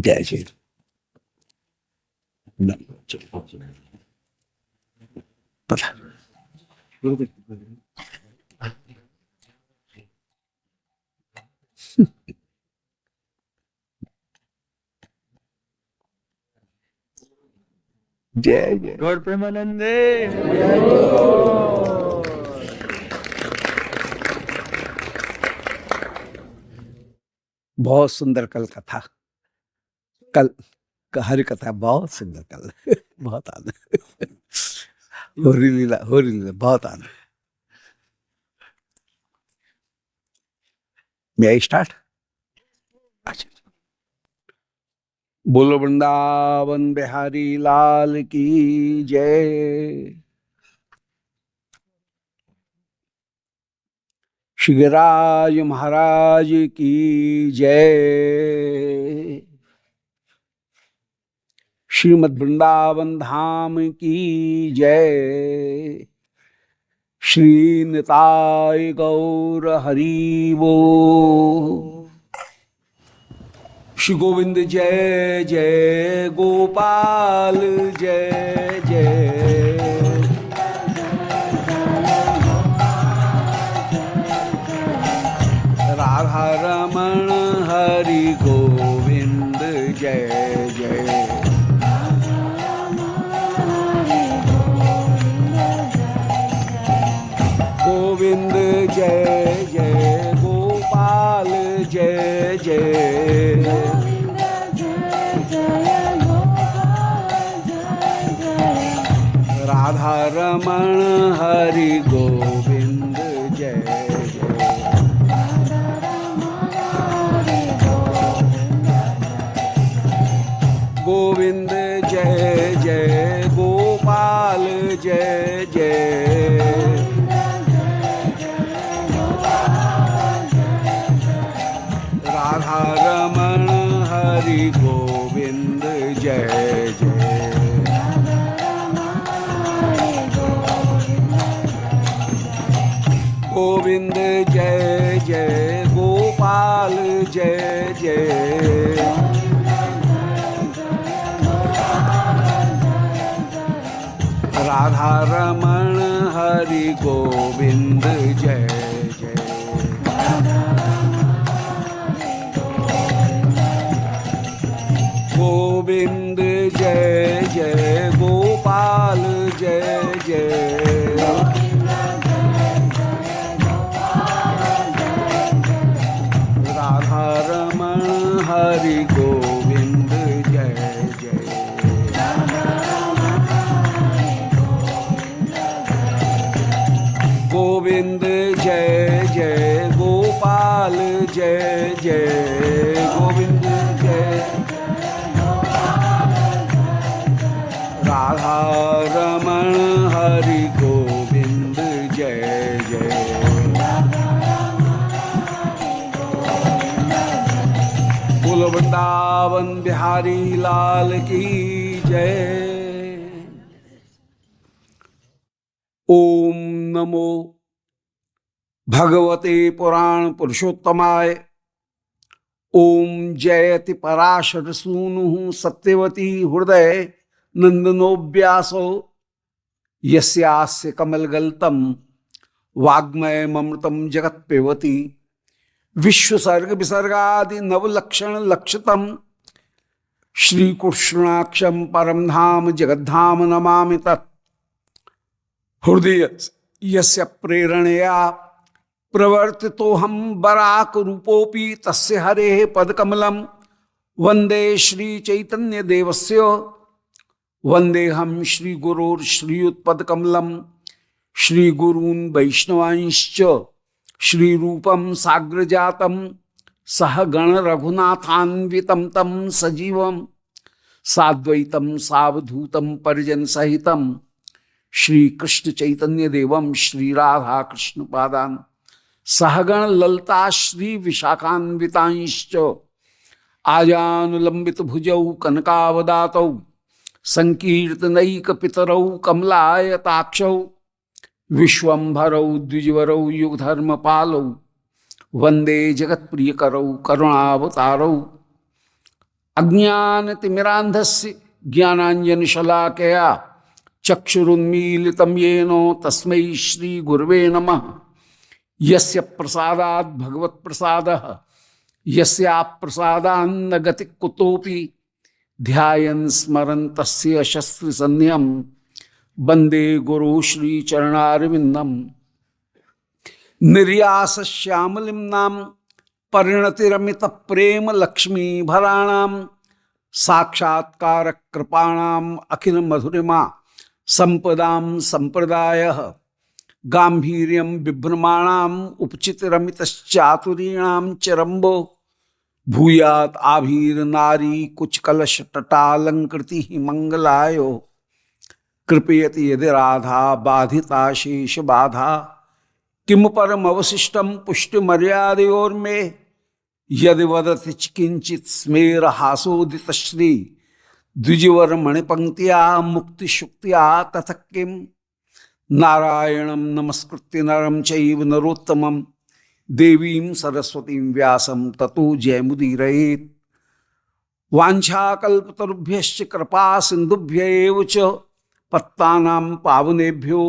जय श्री पता जय जय गौर प्रेमानंदे। बहुत सुंदर कल कथा, कल हरि कथा बहुत सुंदर कल बहुत आनंद होरी लीला बहुत आनंद। मैं स्टार्ट। अच्छा, बोलो वृंदावन बिहारी लाल की जय। शिवराज महाराज की जय। श्रीमद् वृंदावन धाम की जय। श्री निताय गौर हरि बोल। श्री गोविंद जय जय गोपाल जय जय। राधा रमण हरि गोविंद जय जय। गोविंद जय जय गोपाल जय जय। राधा रमण हरि गोविंद जय जय। गोविंद जय जय गोपाल जय जय। राधा रमण हरि गोविंद जय जय। गोविंद जय जय गोपाल जय जय। राधा रमण हरि गोविंद जय जय। गोविंद जय जय गोपाल जय जय। राधा रमण हरि गोविंद जय जय। गोविंद जय जय गोपाल जय जय। गोविंद जय राधा रमण हरि गोविंद जय जय। बोलो वृंदावन बिहारी लाल की जय। ओम नमो भगवते पुराण पुरुषोत्तमाय। ओम जयति पराशर सूनु सत्यवती हृदय नंदनो व्यासो यस्यास्य कमलगल्तम वाग्मय ममृतम जगत पेवती। विश्वसर्ग विसर्गादि नवलक्षण लक्षितम श्रीकृष्णाक्षम परम धाम जगद्धाम नमामि तत्। हृदय यस्य प्रेरणया प्रवर्तितो हम बराक रूपोपि तस्य हरे पदकमलम वंदे श्री चैतन्य देवस्य। वंदे हम श्री गुरुर श्रीयुत्पदकमलम श्री गुरून् वैष्णवांश्च श्री रूपम साग्रजातम सह गण रघुनाथान्वितम तम सजीवम साद्वैतम सावधूतम परिजन सहितम श्री कृष्ण चैतन्य देवम श्री राधा कृष्ण पादान सहगण ललता श्री विशाखान्वितांश्च आजानुलंबित भुजौ कनकावदातौ संकीर्तनैक पितरौ कमलायताक्षौ विश्वंभरौ द्विजवरौ युगधर्म पालौ वंदे जगत प्रिय करौ करुणावतारौ। अज्ञानतिमिरान्धस्य ज्ञानाञ्जनशलाकया चक्षुरुन्मीलितं येन तस्मै श्रीगुरवे नमः। यस्य प्रसादात् भगवत्प्रसादः यस्याप्रसादान्न गति कुतोऽपि ध्यायन् स्मरन् तस्य शस्त्रसन्ध्यं वन्दे गुरु श्रीचरणारविन्दं। निर्यासश्यामलिं नाम परिणतिरमित प्रेम लक्ष्मी भराणाम साक्षात्कार कृपाणाम अखिल मधुरिमा संपदाम संप्रदायः गांभीर्यं बिभ्रमाणाम उपचित रमितश्चातुरीणाम चरम्बो भूयात् आभीर नारी कुछ कलश तटालंकृति मंगलायो कृपयति यदि राधा बाधिता शेष बाधा किम परम अवशिष्टम पुष्टि मर्यादयोर्मे यदि वदति किंचित स्मेर हासोदित श्री द्विजवर मणिपंक्तिया मुक्ति शुक्तिया तथ किम नारायणं नमस्कृत्य नरं चैव नरोत्तमं देवीं सरस्वतीं व्यासं ततो जयमुदीरयेत्। वाञ्छाकल्पतरुभ्यश्च कृपा सिन्धुभ्यैव च पत्तानां पावनेभ्यो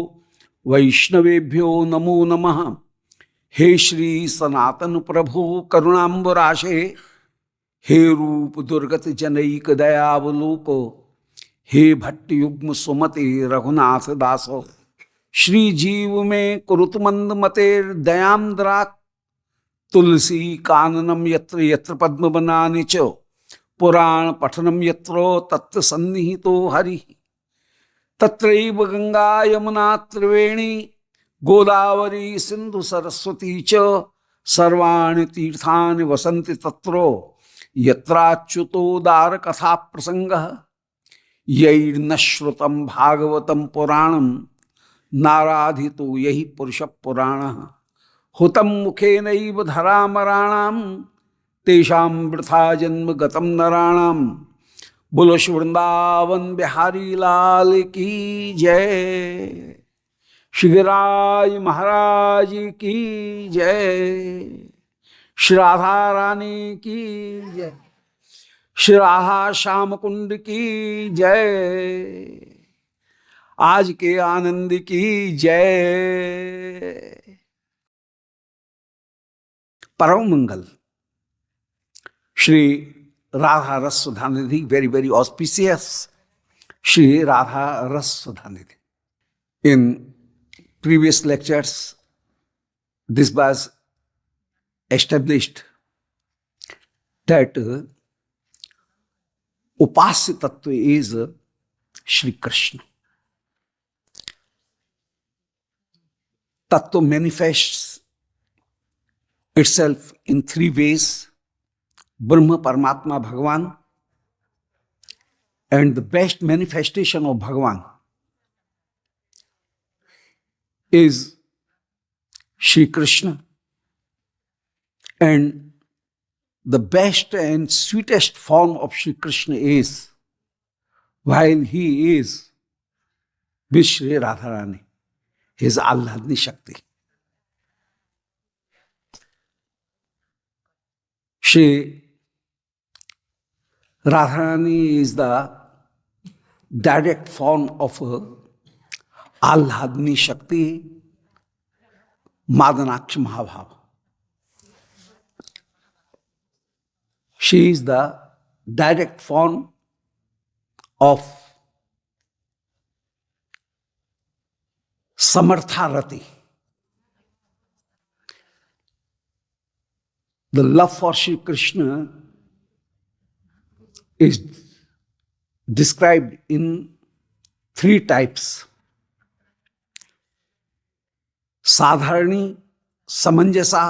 वैष्णवेभ्यो नमो नमः। हे श्री सनातन प्रभु करुणाम्बुराशे हे रूप दुर्गत जनैक दयावलोको हे भट्ट युग्म सुमते रघुनाथ दासो श्री जीव में कुरुत मंद मतेर दयाम्द्राक तुलसी काननम यत्र यत्र पद्म बनानि च पुराण पठनम यत्रो तत्र सन्निहितो हरि तत्रैव गंगा यमुना त्रिवेणी गोदावरी सिंधु सरस्वती च सर्वाणि तीर्थानि वसन्ति तत्रो यत्राच्युतोदार कथा प्रसंगः यैर्न श्रुतं भागवतं पुराणं नाराधितो यही पुरुष पुराणः हुतं मुखेनैव धरामराणां तेषां वृथा जन्म गतं नराणां। बोलो श्री वृंदावन बिहारी लाल की जय, श्रीराज महाराज की जय, श्री राधा रानी की जय, श्री राधा श्याम कुंड की जय, आज के आनंद की जय। परम मंगल Shri Radha Ras Sudha Nidhi, very very auspicious Shri Radha Ras Sudha Nidhi. In previous lectures, this was established that Upasya Tattva is Shri Krishna. Tattva manifests itself in three ways: Brahma, Paramatma, Bhagavan, and the best manifestation of Bhagavan is Shri Krishna, and the best and sweetest form of Shri Krishna is while he is with Shri Radharani, his Alladni Shakti. Shri Radharani is the direct form of Alladni Shakti, Madanaksh Mahabhava. She is the direct form of Samartharati. The love for Shri Krishna is described in three types: Sadharani, Samanjasa,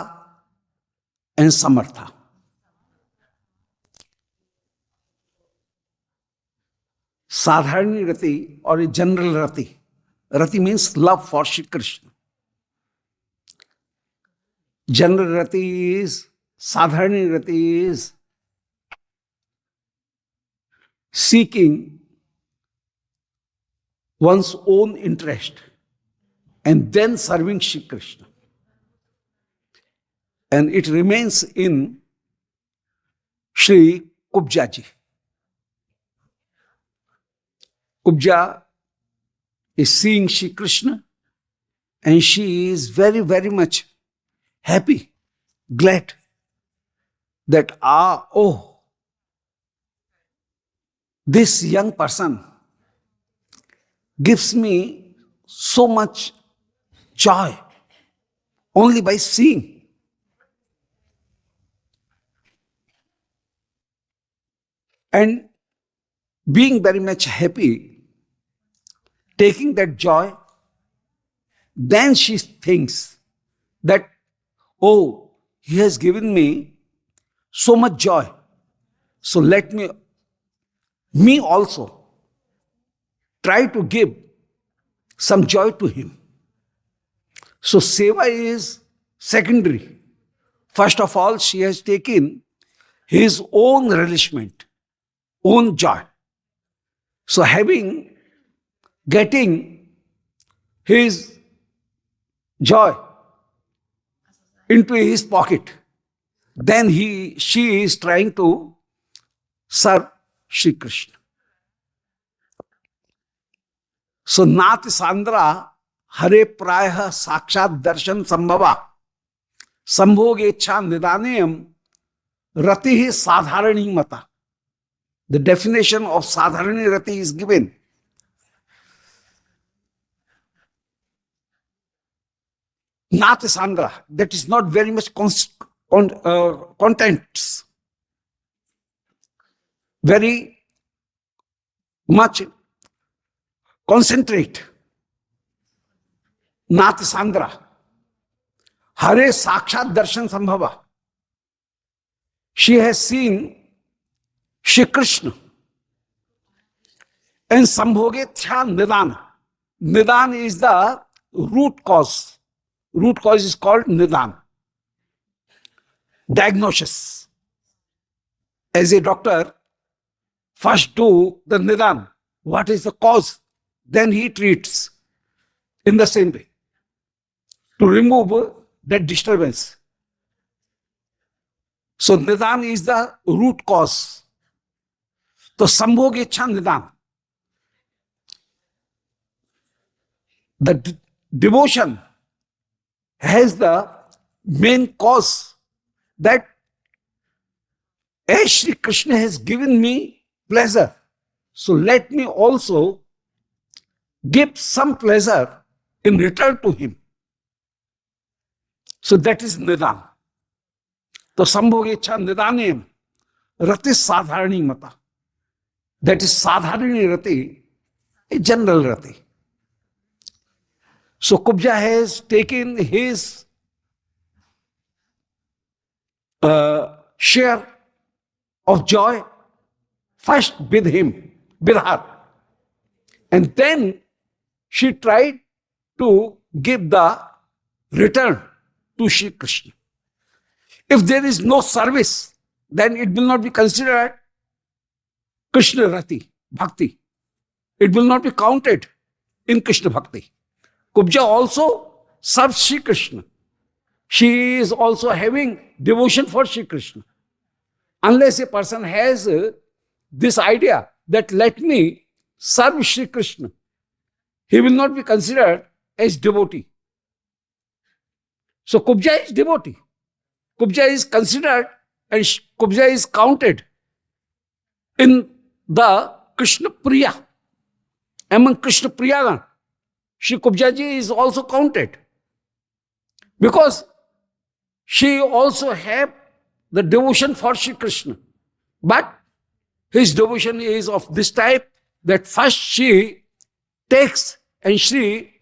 and Samartha. Sadharani Rati or a general Rati. Rati means love for Shri Krishna. General Rati is, Sadharani Rati is seeking one's own interest and then serving Shri Krishna. And it remains in Shri Kubjaji. Kubja is seeing Shri Krishna and she is very, very much happy, glad that, oh, this young person gives me so much joy only by seeing. And being very much happy, taking that joy, then she thinks that, oh, he has given me so much joy. So let me also try to give some joy to him. So seva is secondary. First of all, she has taken his own relishment, own joy. So getting his joy into his pocket, then she is trying to serve Shri Krishna. So Nati Sandra Hare Praya Sakshat Darshan Sambhava Sambhogecha Nidanayam Rati Sadharani Mata. The definition of Sadharani Rati is given. Nati Sandra, that is not very much contents. Very much concentrate. Nati Sandra. Hare Sakshat Darshan Sambhava. She has seen Shri Krishna. And Sambhogetya Nidana. Nidan is the root cause. Root cause is called Nidan. Diagnosis. As a doctor, first do the Nidan. What is the cause? Then he treats in the same way to remove that disturbance. So Nidan is the root cause. So Sambhogecha Nidan. The devotion has the main cause that as Shri Krishna has given me pleasure, so let me also give some pleasure in return to him. So that is Nidan. So Sambhogecha Nidanayam Rati Sadharani Mata. That is Sadharani Rati, a general Rati. So Kubja has taken his share of joy first with her. And then she tried to give the return to Shri Krishna. If there is no service, then it will not be considered Krishna Rati, Bhakti. It will not be counted in Krishna Bhakti. Kubja also serves Shri Krishna. She is also having devotion for Shri Krishna. Unless a person has this idea that let me serve Shri Krishna, he will not be considered as devotee. So Kubja is devotee. Kubja is considered and Kubja is counted in the Krishna Priya. Among Krishna Priyagan, Shri Kubjaji is also counted. Because she also have the devotion for Shri Krishna. But his devotion is of this type that first she takes and she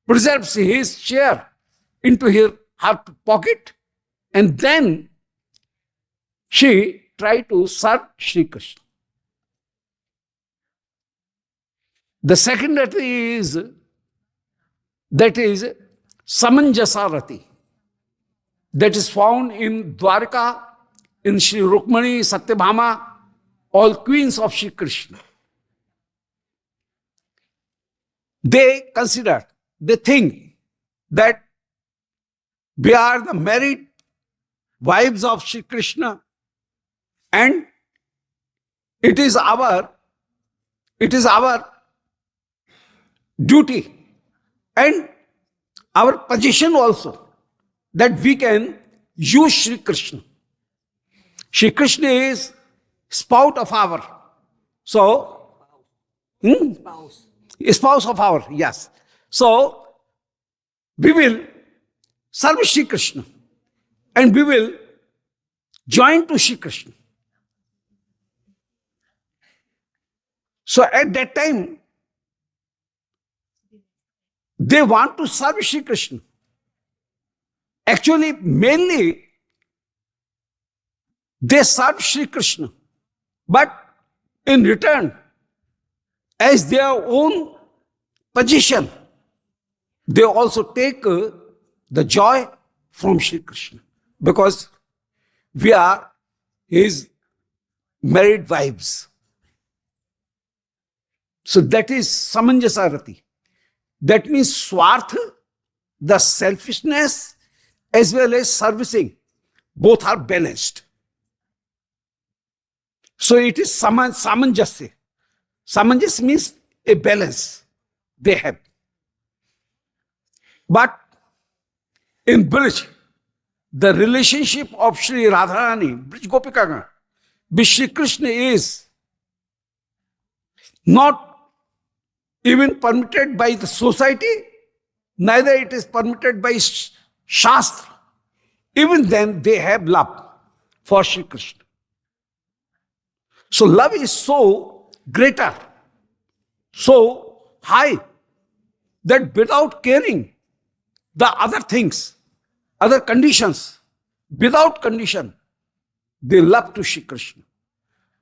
preserves his share into her pocket and then she try to serve Shri Krishna. The second rati is Samanjasa Rati. That is found in Dwarka, in Shri Rukmani, Satyabhama, all queens of Shri Krishna. They think that we are the married wives of Shri Krishna and it is our duty and our position also, that we can use Shri Krishna. Shri Krishna is spout of our, so, spouse of our, yes. So, we will serve Shri Krishna and we will join to Shri Krishna. So at that time, they want to serve Shri Krishna. Actually, mainly, they serve Shri Krishna. But in return, as their own position, they also take the joy from Shri Krishna. Because we are his married wives. So that is samanjasarati. That means swarth, the selfishness, as well as servicing, both are balanced. So it is samanjasya. Samanjasya means a balance they have. But in Brij, the relationship of Shri Radharani, Brij Gopikagan, with Shri Krishna is not even permitted by the society, neither it is permitted by Shastra. Even then, they have love for Shri Krishna. So love is so greater, so high, that without caring the other things, other conditions, without condition, they love to Shri Krishna.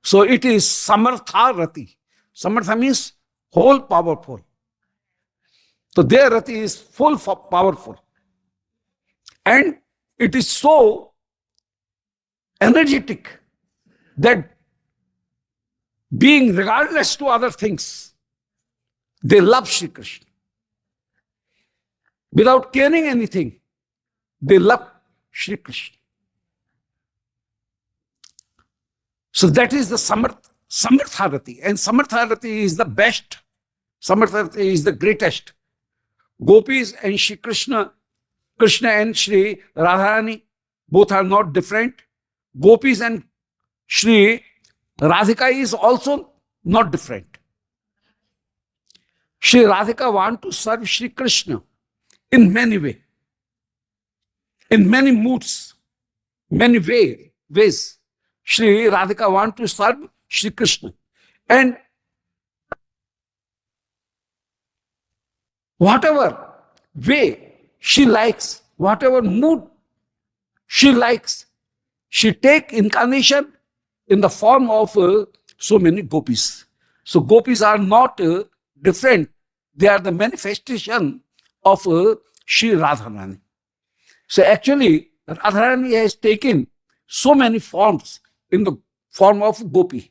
So it is samartha rati. Samartha means whole powerful. So their rati is full powerful. And it is so energetic that being regardless to other things, they love Shri Krishna. Without caring anything, they love Shri Krishna. So that is the Samartharati. And Samartharati is the best. Samartharati is the greatest. Gopis and Shri Krishna, Krishna and Shri Radharani, both are not different. Gopis and Shri Radhika is also not different. Shri Radhika want to serve Shri Krishna in many ways, in many moods, many ways. Shri Radhika want to serve Shri Krishna. And whatever way she likes, whatever mood she likes, she take incarnation in the form of so many gopis. So gopis are not different. They are the manifestation of Shri Radharani. So actually, Radharani has taken so many forms in the form of gopi.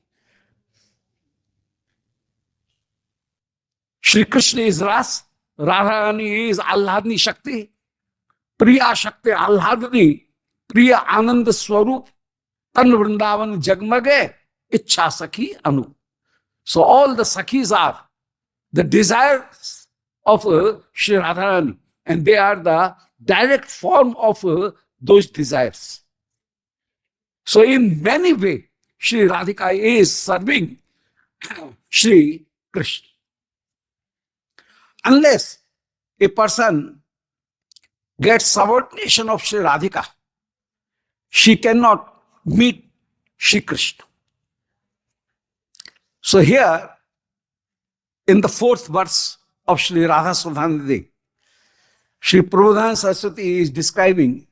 Shri Krishna is Ras, Radharani is Alladni Shakti, Priya Shakti Alladni, Priya Anand Swarup, Tan Vrindavan Jagmage, Ichha Sakhi Anu. So all the Sakhis are the desires of Shri Radharani, and they are the direct form of those desires. So in many ways, Shri Radhika is serving Shri Krishna. Unless a person gets subordination of Shri Radhika, she cannot meet Shri Krishna. So here, in the 4th verse of Shri Radha Sudhanidhi, Shri Prabodhana Saraswati is describing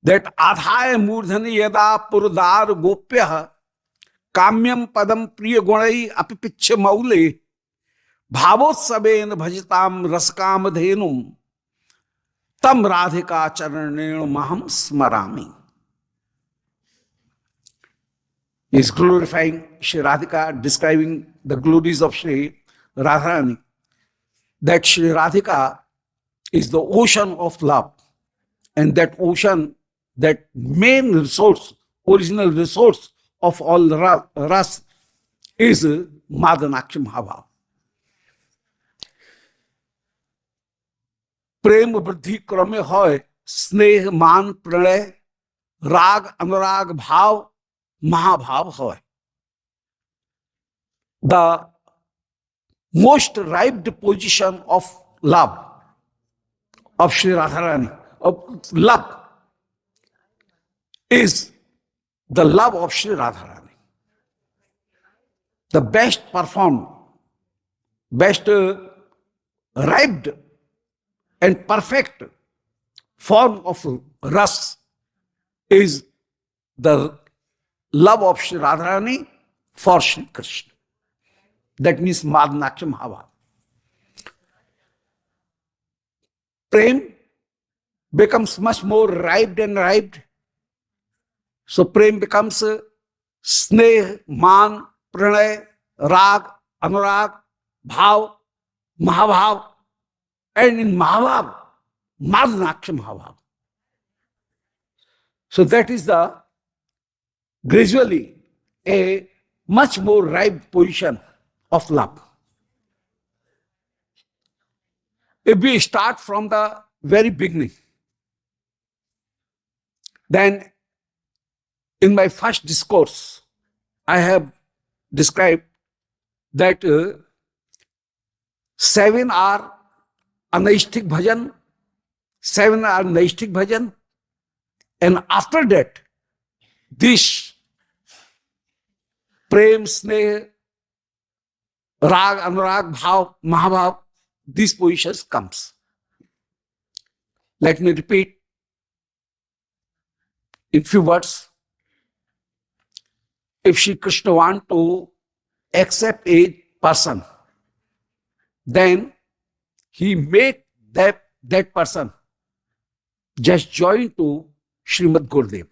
that adhaya murdhani yada purdar gopya kamyam padam priya gunai apipichya maule bhavotsabena bhajitam raskam dhenum tam radhika charanenu maham smarami. He is glorifying Shri Radhika, describing the glories of Shri Radharani, that Shri Radhika is the ocean of love, and that ocean, that main resource, original resource of all ras is Madanakshi Mahabhav. प्रेम वृद्धि क्रमे होय स्नेह मान प्रणय राग अनुराग भाव महाभाव होय. The most ripe position of love of Sri Radharani, of love, is the love of Sri Radharani. The best performed, best ripe and perfect form of ras is the love of Sri Radharani for Sri Krishna. That means Madhanaksha Mahabharata. Prem becomes much more ripe and ripe. So prem becomes sneh, man, pranay, rag, anurag, bhav, mahabhav, and in mahabhav, Madhanaksha Mahabharata. So that is the gradually a much more ripe position of love. If we start from the very beginning, then in my first discourse, I have described that 7 are anaishtik bhajan, 7 are naishtik bhajan, and after that, this prem, sneh, rag, anurag, bhav, mahabhav, these positions comes. Let me repeat in few words. If Shri Krishna want to accept a person, then he make that person just join to Srimad Gurudev.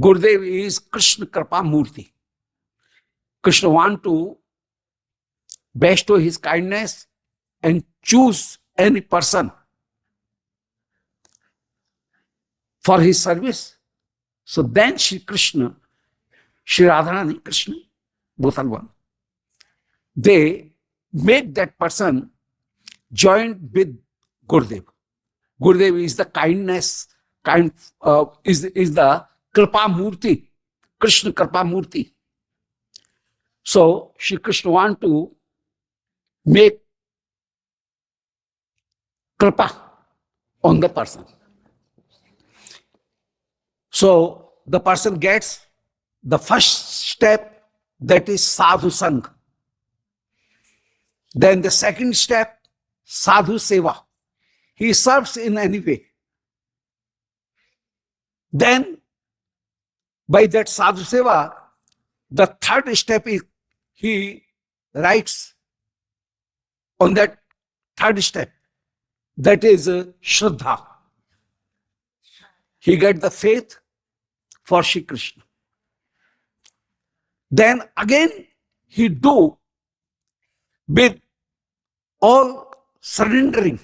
Gurudev is Krishna Kripa Murti. Krishna want to bestow his kindness and choose any person for his service. So then Shri Krishna, Shri Radharani, Krishna, both are one. They make that person join with Gurudev. Gurudev is the kindness, is the Kripa Murti, Krishna Kripa Murti. So Shri Krishna want to make Kripa on the person. So the person gets the first step, that is sadhu sang. Then the second step, sadhu seva. He serves in any way. Then by that sadhu seva, the third step is he writes on that third step, that is Shraddha. He get the faith for Shri Krishna. Then again he do with all surrendering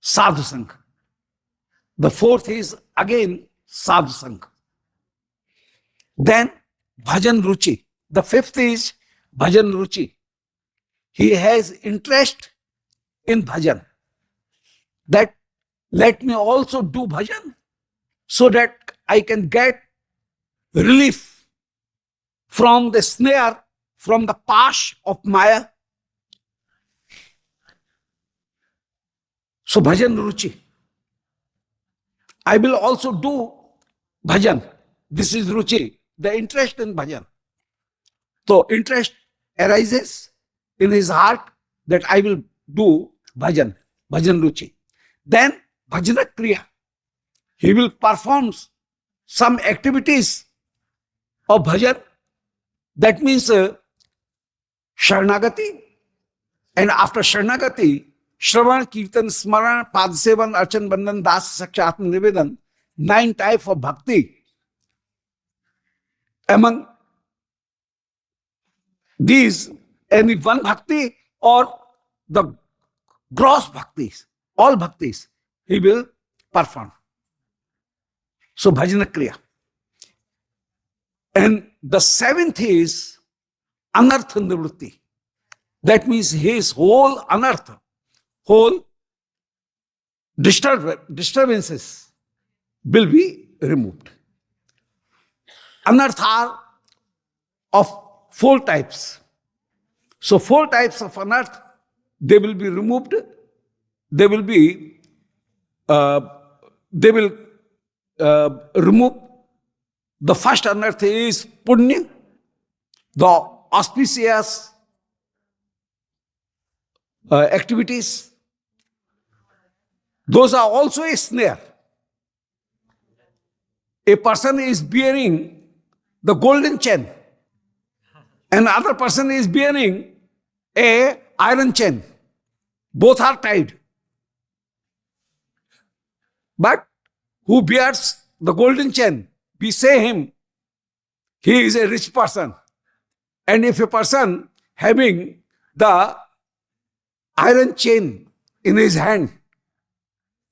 sadhu sangha. The fourth is again sadhu sangha. Then bhajan ruchi. The fifth is bhajan ruchi. He has interest in bhajan. That let me also do bhajan so that I can get relief from the snare, from the pash of Maya. So bhajan ruchi. I will also do bhajan. This is ruchi, the interest in bhajan. So interest arises in his heart that I will do bhajan, bhajan ruchi. Then bhajana kriya. He will perform some activities of bhajan. That means Sharanagati, and after Sharanagati, Shravan, Kirtan, Smaran, Padsevan, Archan, Bandhan, Das, Saksha, Atma Nivedan, 9 types of bhakti. Among these, any one bhakti or the gross bhaktis, all bhaktis, he will perform. So bhajana kriya. And the 7th is anartha nivritti. That means his whole anartha, whole disturbances will be removed. Anartha are of four types. So four types of anartha, they will be removed. They will remove. The first anartha is punya, the auspicious activities. Those are also a snare. A person is bearing the golden chain. Another person is bearing a iron chain. Both are tied. But who bears the golden chain, we say him, he is a rich person. And if a person having the iron chain in his hand,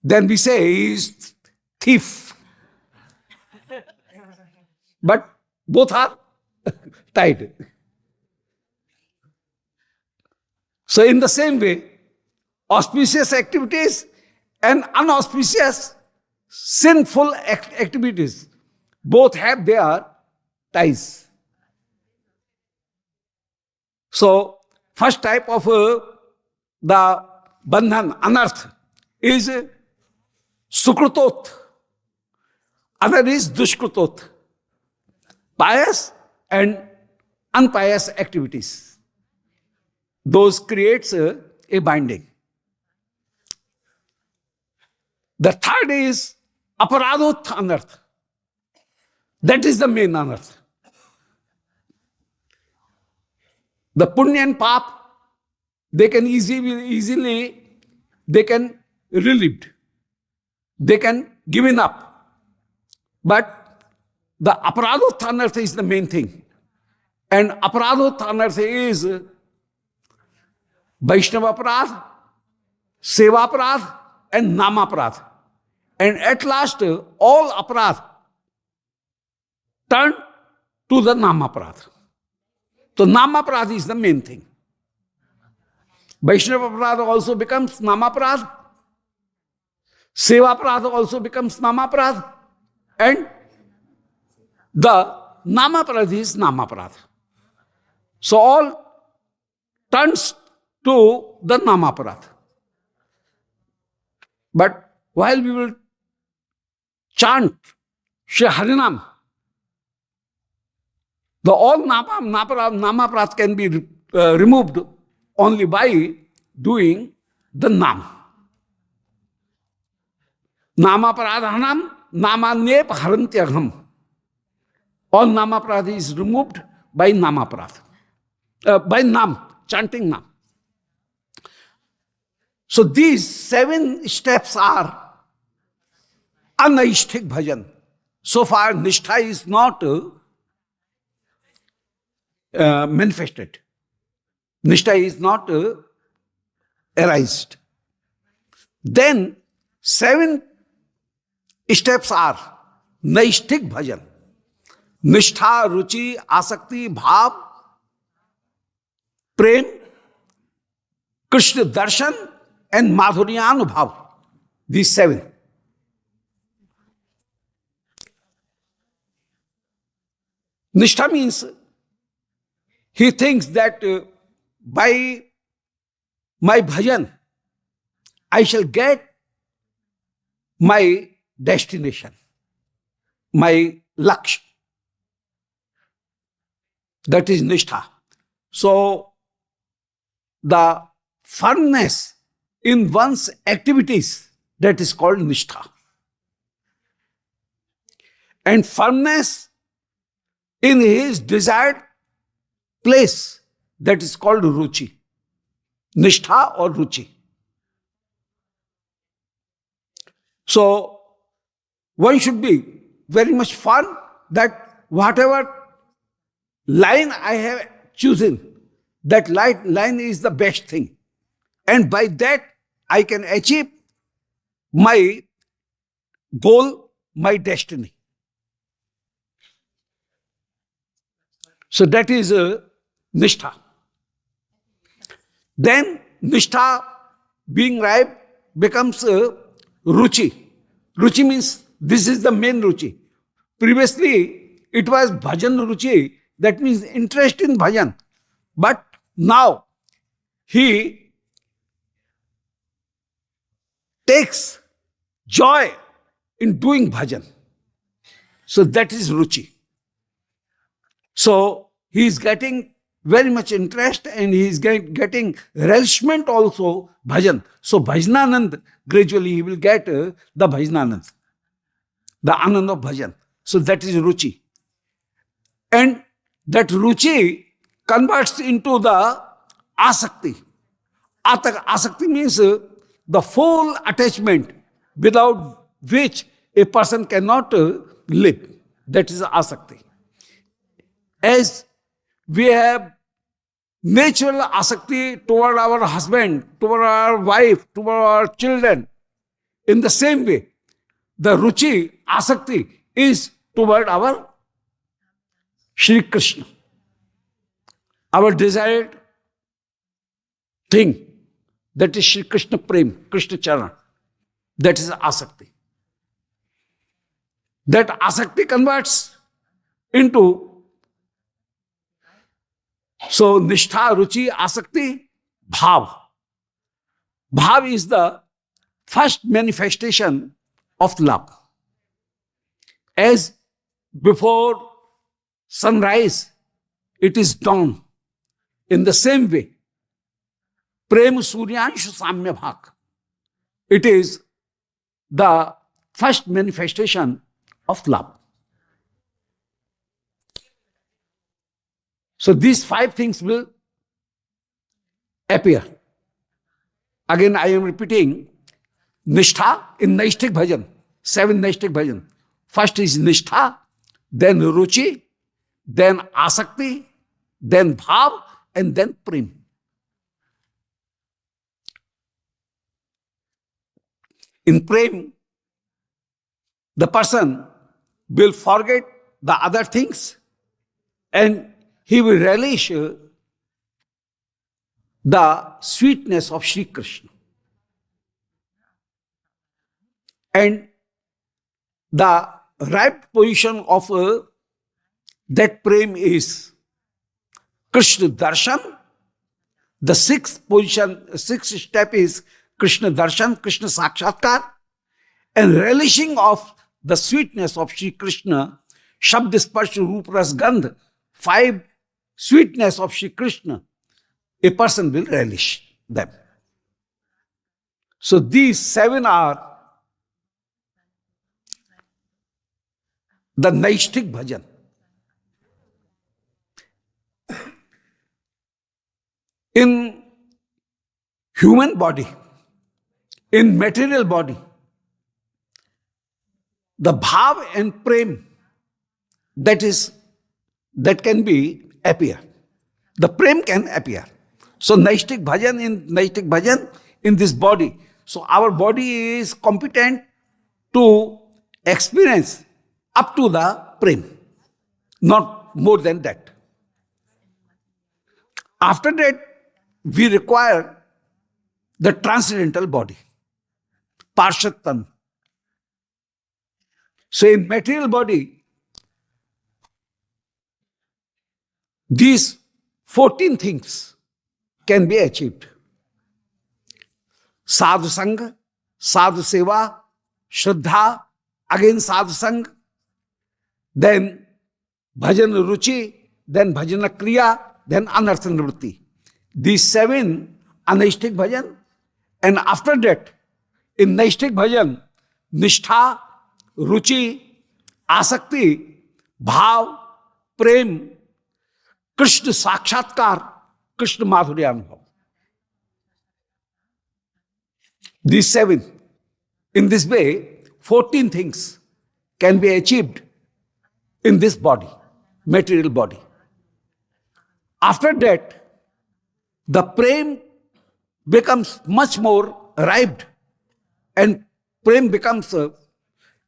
then we say he is thief. But both are tied. So in the same way, auspicious activities and unauspicious sinful activities both have their ties. So first type of the bandhan, anarth, is sukrutot. Other is dushkrutot. Pious and unpious activities. Those creates a binding. The third is aparadot anarth. That is the main anarth. The punya and pap, they can easily they can relieved. They can given up. But the aparadot anartha is the main thing. And aparadot anartha is Vaishnava aparadh, seva aparadh, and nama aparadh. And at last, all aparadh turn to the nama aparadh. So nama aparadh is the main thing. Vaishnava aparadh also becomes nama aparadh. Seva aparadh also becomes nama aparadh. And the nama aparadh is nama aparadh. So all turns to the nama aparadh. But while we will chant Shri Harinam, the all nama aparadh can be removed only by doing the nam. Nama aparadhanam, namanyep harantyagam. All nama aparadh is removed by nama aparadh. By nam, chanting nam. So these 7 steps are anaishthik bhajan. So far, nishtha is not manifested. Nishtha is not arised. Then 7 steps are naishthik bhajan. Nishtha, ruchi, asakti, bhav, prem, Krishna darshan, and madhuryanubhav. These 7. Nishtha means he thinks that by my bhajan, I shall get my destination, my lakshya. That is nishtha. So, the firmness in one's activities, that is called nishtha. And firmness in his desired place, that is called ruchi. Nishtha or ruchi. So, one should be very much firm that whatever line I have chosen, that line is the best thing. And by that, I can achieve my goal, my destiny. So that is nishtha. Then nishtha being ripe becomes Ruchi. Ruchi means this is the main Ruchi. Previously, it was Bhajan Ruchi, that means interest in Bhajan. But now, he takes joy in doing Bhajan. So that is Ruchi. So he is getting very much interest and he is getting relishment also Bhajan. So Bhajananand, gradually he will get the Bhajananand, the Anand of Bhajan. So that is Ruchi. And that Ruchi converts into the Asakti. Asakti means the full attachment without which a person cannot live. That is Asakti. As we have natural Asakti toward our husband, toward our wife, toward our children, in the same way, the Ruchi, Asakti, is toward our Shri Krishna, our desired thing. That is Shri Krishna Prem, Krishna Charan. That is Asakti. That Asakti converts into, so Nishtha, Ruchi, Asakti, Bhav. Bhav is the first manifestation of love. As before sunrise, it is dawn. In the same way, Prem Suryanshu Samya Bhak. It is the first manifestation of love. So these 5 things will appear. Again, I am repeating, Nishtha in Naishtik Bhajan, 7 Naishtik Bhajan. First is Nishtha, then Ruchi, then Asakti, then Bhav, and then Prem. In Prem, the person will forget the other things and he will relish the sweetness of Shri Krishna. And the right position of that Prem is Krishna Darshan. The sixth step is Krishna Darshan, Krishna Sakshatkar, and relishing of the sweetness of Shri Krishna, Shabd Sparsh Roop Ras Gandh, 5 sweetness of Shri Krishna, a person will relish them. So these 7 are the Naishtik Bhajan. In human body, in material body, the Bhav and Prem, that can be appear. The Prem can appear. So Naishtik Bhajan in this body. So our body is competent to experience up to the Prem, not more than that. After that, we require the transcendental body, Parshad. So in material body, these 14 things can be achieved. Sadhu Sangha, Sadhu Seva, Shraddha, again Sadhu Sangha, then Bhajan Ruchi, then Bhajana Kriya, then Anartha Nivritti. These 7 are Naishtik Bhajan. And after that, in Naishtik Bhajan, Nishtha, Ruchi, Asakti, Bhav, Prem, Krishna Sakshatkar, Krishna Madhuryanubhav. These 7. In this way, 14 things can be achieved in this body, material body. After that, the Prem becomes much more ripe and Prem becomes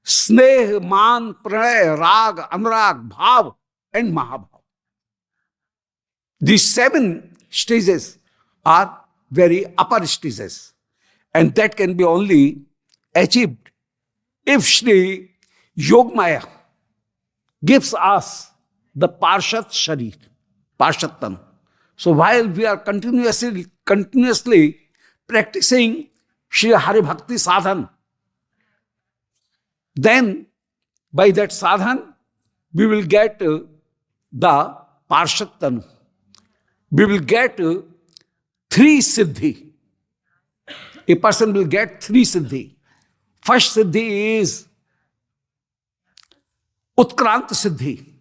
Sneh, Man, Pranay, Rag, Anurag, Bhav and Mahabhav. These 7 stages are very upper stages and that can be only achieved if Shri Yogmaya gives us the Parshat Sharir, Parshat Tanu. So while we are continuously practicing Shri Hari Bhakti sadhan, then by that sadhan we will get the Parshat Tanu. We will get three siddhi. A person will get three siddhi. First siddhi is Utkrant siddhi.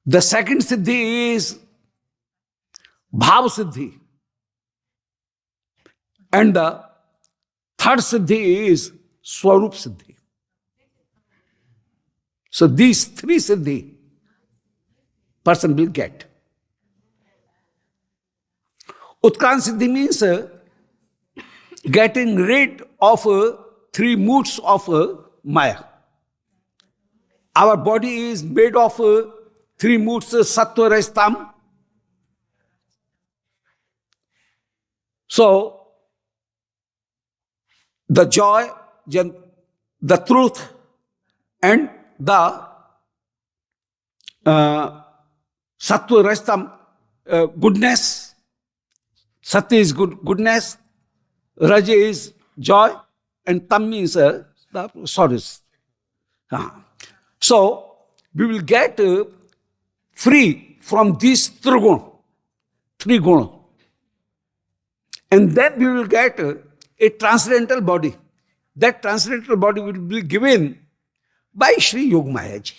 The second siddhi is Bhav siddhi. And the third siddhi is Swarup siddhi. So these three siddhi person will get. Utkrant siddhi means getting rid of three moods of Maya. Our body is made of three moods, sattva, raj, tam. So, the joy, the truth, and the sattva, raj, tam, goodness. Satya is goodness, raj is joy, and tam means the sorrows. So, we will get free from these three guna. And then we will get a transcendental body. That transcendental body will be given by Sri Yogmaya ji.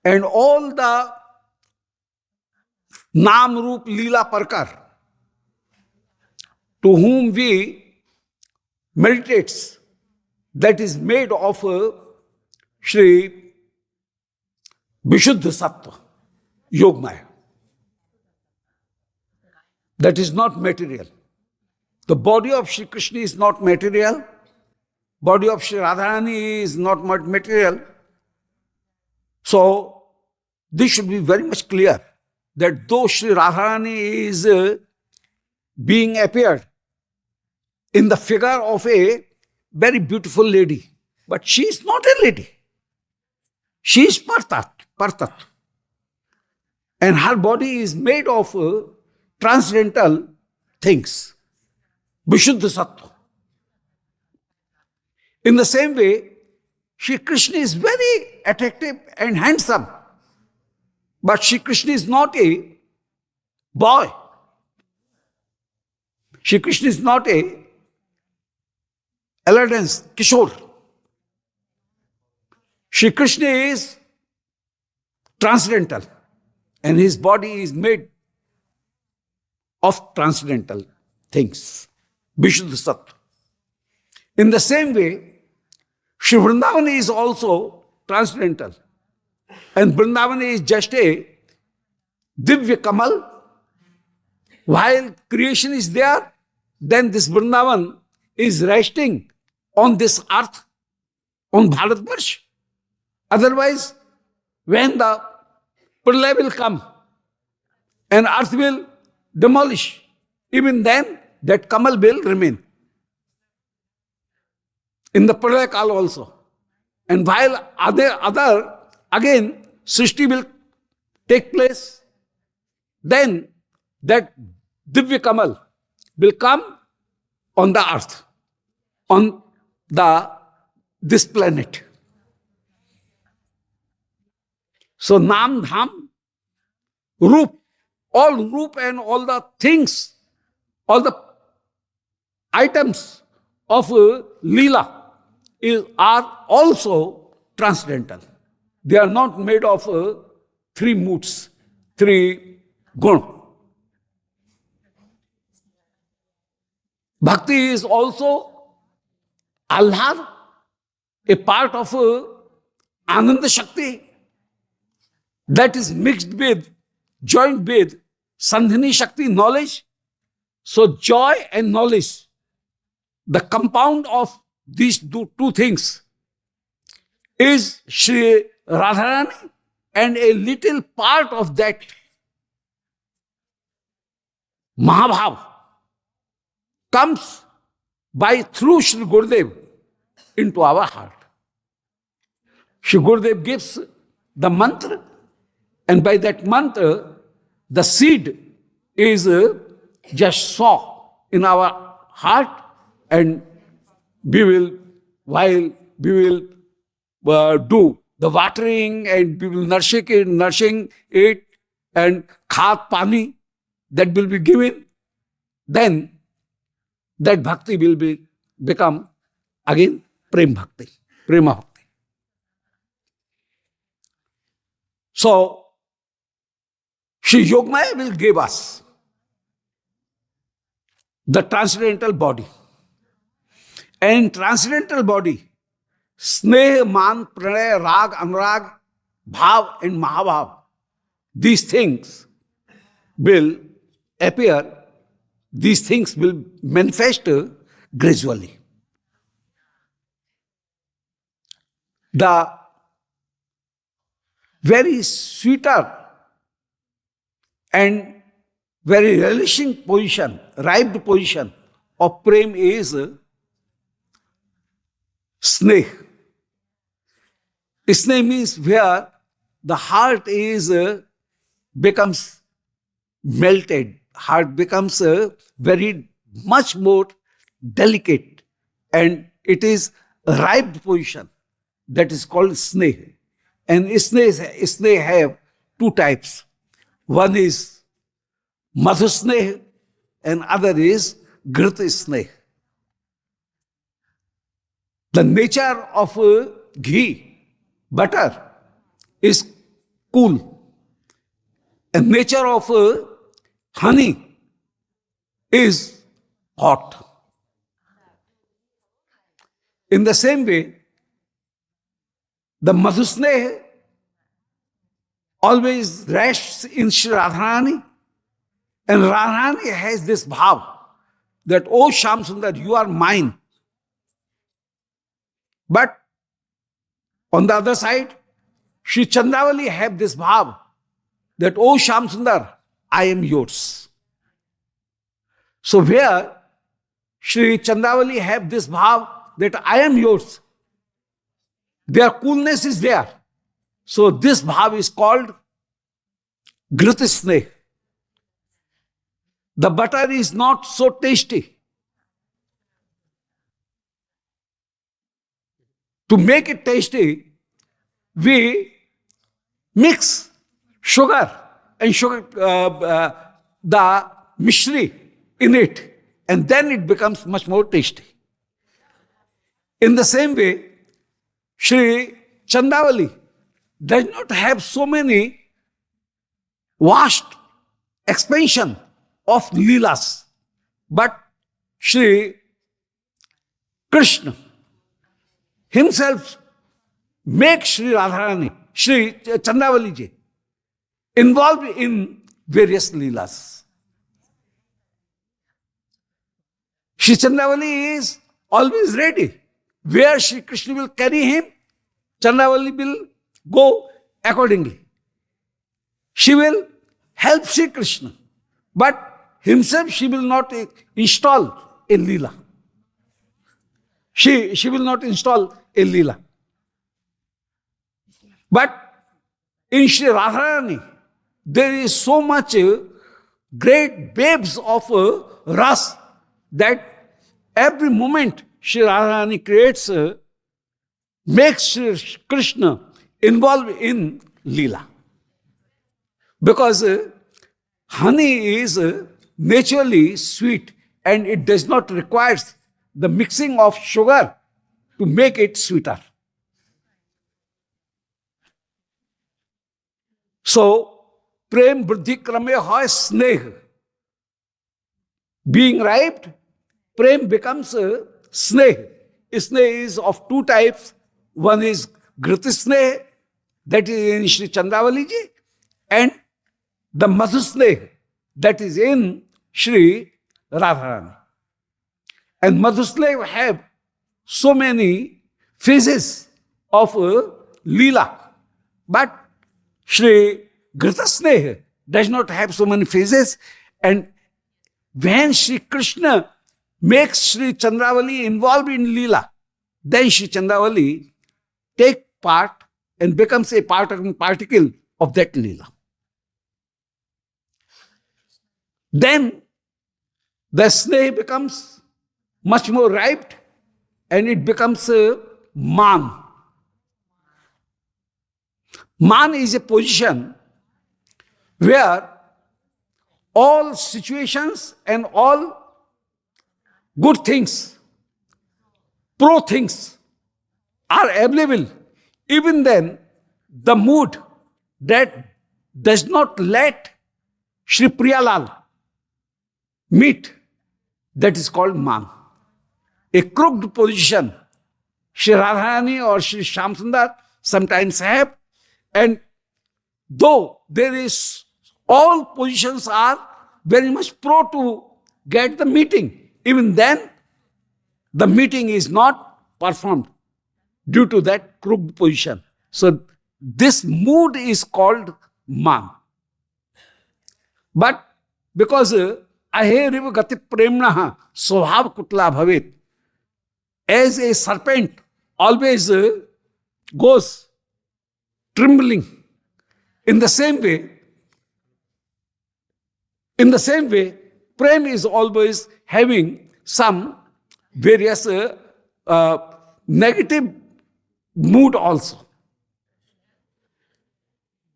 And all the Naam, Roop, Leela, Parkar, to whom we meditates, that is made of Shri Vishuddha Sattva, Yogmaya. That is not material. The body of Shri Krishna is not material. Body of Shri Radharani is not material. So, this should be very much clear that though Shri Radharani is being appeared in the figure of a very beautiful lady, but she is not a lady. She is Partat. And her body is made of transcendental things. Vishuddha Sattva. In the same way, Shri Krishna is very attractive and handsome. But Shri Krishna is not a boy. Shri Krishna is not a adolescent, Kishore. Shri Krishna is transcendental. And his body is made of transcendental things. Vishuddha Sattva. In the same way, Shri Vrindavan is also transcendental. And Vrindavan is just a Divya Kamal. While creation is there, then this Vrindavan is resting on this earth, on Bharatvarsh. Otherwise, when the Pralaya will come and earth will demolish, even then that Kamal will remain. In the Pralaya Kal also. And while other again, Srishti will take place, then that Divya Kamal will come on the earth, on this planet. So Naam, Dham, Roop, all Roop and all the things, all the items of Leela are also transcendental. They are not made of three moods, three guna. Bhakti is also Ahlad, a part of Ananda Shakti that is mixed with, joined with Sandhini Shakti, knowledge. So joy and knowledge, the compound of these two things is Shri Radharani, and a little part of that Mahabhav comes by through Shri Gurudev into our heart. Shri Gurudev gives the mantra, and by that mantra, the seed is just sown in our heart, and we will, while we will do the watering and we will nourishing it and khat pani that will be given, then that bhakti will become again prema bhakti. So, Sri Yogamaya will give us the transcendental body. And transcendental body, sneh, man, pranay, rag, anurag, bhav and mahabhav, these things will appear, these things will manifest gradually. The very sweeter and very relishing position, ripe position of prem is sneh. Sneh means where the heart is becomes melted. Heart becomes very much more delicate, and it is a ripe position that is called sneh. And sneh have two types. One is madhusneh and other is ghrita sneh. The nature of ghee, butter, is cool. And nature of honey is hot. In the same way, the madhusneh always rests in Shri Radharani, and Radharani has this bhav that, oh Shyam Sundar, you are mine. But on the other side, Shri Chandravali have this bhav that, oh Shyam Sundar, I am yours. So where Shri Chandravali have this bhav that I am yours, their coolness is there. So this bhav is called ghrita sneh. The butter is not so tasty. To make it tasty, we mix sugar and the mishri in it, and then it becomes much more tasty. In the same way, Shri Chandravali does not have so many vast expansion of leelas, but Shri Krishna himself makes Shri Radharani, Shri Chandravali ji, involved in various leelas. Shri Chandravali is always ready. Where Shri Krishna will carry him, Chandravali will go accordingly. She will help Shri Krishna, but himself she will not install a leela. She will not install a leela. But in Shri Radharani, there is so much great babes of ras that every moment Shri Radharani creates, makes Shri Krishna involved in leela. Because honey is naturally sweet and it does not require the mixing of sugar to make it sweeter. So, prem vriddhi krame hoy sneh. Being ripe, prem becomes sneh. Sneh is of two types. One is ghrita sneh, that is in Shri Chandravali ji, and the madhusneh, that is in Shri Radharani. And madhusneh have so many phases of leela, but Shri ghrita sneh does not have so many phases. And when Shri Krishna makes Sri Chandravali involved in Leela. Then Sri Chandravali take part and becomes a part and particle of that Leela. Then the sneh becomes much more ripe and it becomes a man. Man is a position where all situations and all good things, pro things are available. Even then, the mood that does not let Shri Priyalal meet, that is called man. A crooked position, Shri Radharani or Shri Shyamsundar sometimes have, and though there is, all positions are very much pro to get the meeting, even then the meeting is not performed due to that crooked position. So this mood is called man. But because aheriv gati premnaha swabhav kutla bhavet, as a serpent always goes trembling, in the same way, prem is always having some various negative mood also.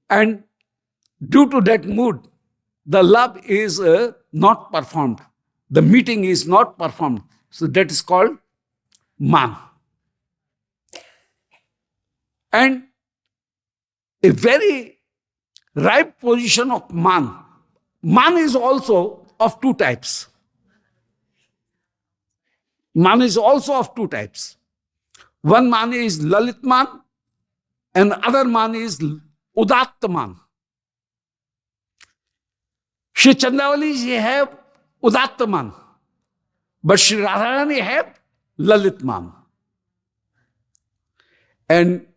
And due to that mood, the love is not performed. The meeting is not performed. So that is called man. And a very ripe position of man. Man is also of two types. Man is also of two types. One man is Lalit man and other man is Udatta man. Shri Chandravali she have Udatta man, but Shri Radharani have Lalit man. And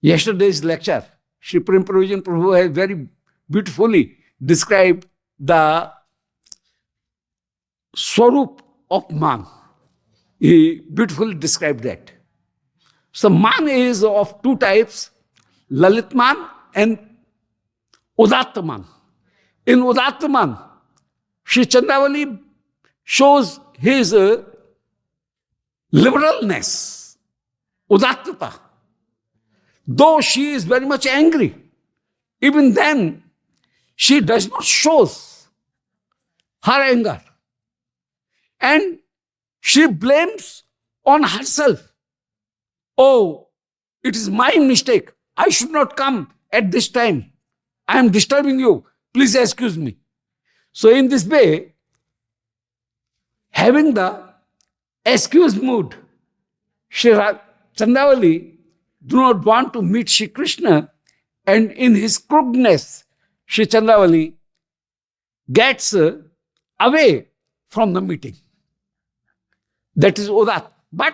yesterday's lecture, Shri Prem Provision Prabhu has very beautifully described the swarup of man. He beautifully described that. So man is of two types, Lalit man and Udatta man. In Udatta man, Shri Chandravali shows his liberalness, Udattata. Though she is very much angry, even then she does not show her anger. And she blames on herself. Oh, it is my mistake. I should not come at this time. I am disturbing you. Please excuse me. So in this way, having the excuse mood, Shri Chandravali do not want to meet Shri Krishna, and in his crookedness, Shri Chandravali gets away from the meeting. That is Udat. But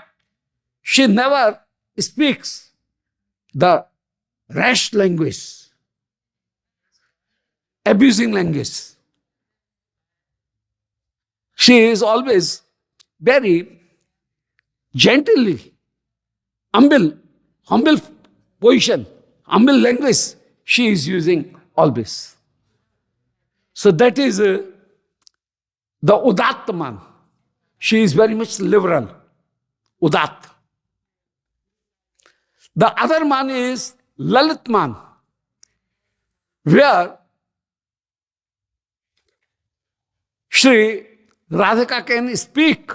she never speaks the rash language, abusing language. She is always very gently, humble position, humble language she is using always. So that is the Udatta man. She is very much liberal, Udat. The other man is Lalit man, where Shri Radhika can speak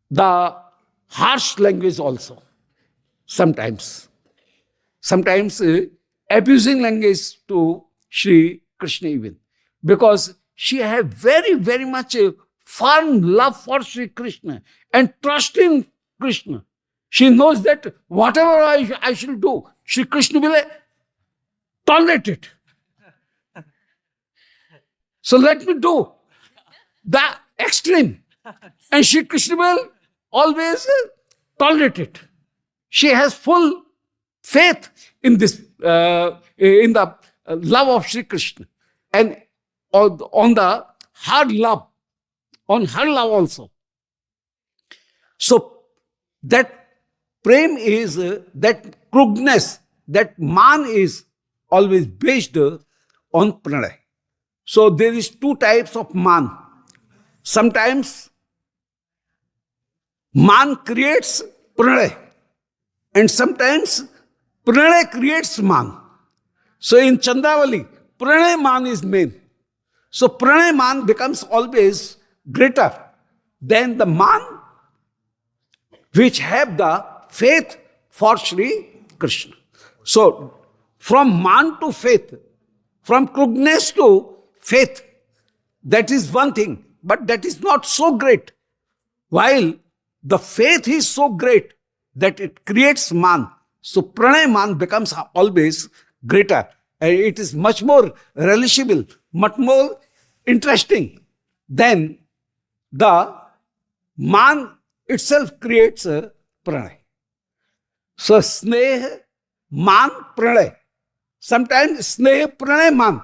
the harsh language also, sometimes. Sometimes abusing language to Shri Krishna even. Because she has very, very much a firm love for Shri Krishna and trust in Krishna. She knows that whatever I shall do, Shri Krishna will tolerate it. So let me do the extreme. And Shri Krishna will always tolerate it. She has full faith in this, in the love of Shri Krishna. And on the hard love on her love also. So that prem is that krugness, that man is always based on pranay. So there is two types of man. Sometimes man creates pranay, and sometimes pranay creates man. So in Chandravali, pranay man is main. So pranay man becomes always greater than the man which have the faith for Sri Krishna. So from man to faith, from krugness to faith, that is one thing, but that is not so great. While the faith is so great that it creates man, so pranay man becomes always greater. And it is much more relishable, much more interesting than the man itself creates pranay. So sneh, man, pranay. Sometimes sneh, pranay, man.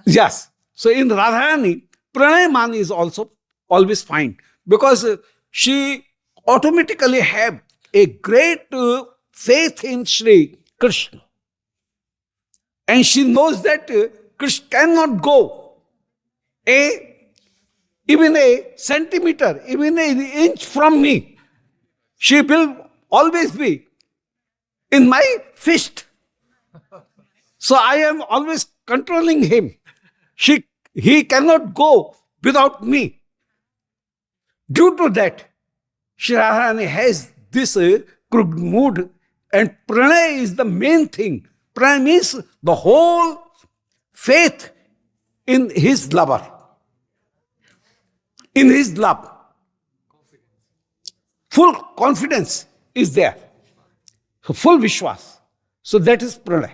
Yes. So in Radharani, pranay man is also always fine because she automatically have a great faith in Sri Krishna. And she knows that Krishna cannot go even a centimeter, even an inch from me. She will always be in my fist. So I am always controlling him. He cannot go without me. Due to that, Shri Radharani has this krug mood, and pranay is the main thing. Pranay means the whole faith in his lover, in his love. Full confidence is there. So full vishwas. So that is pranay.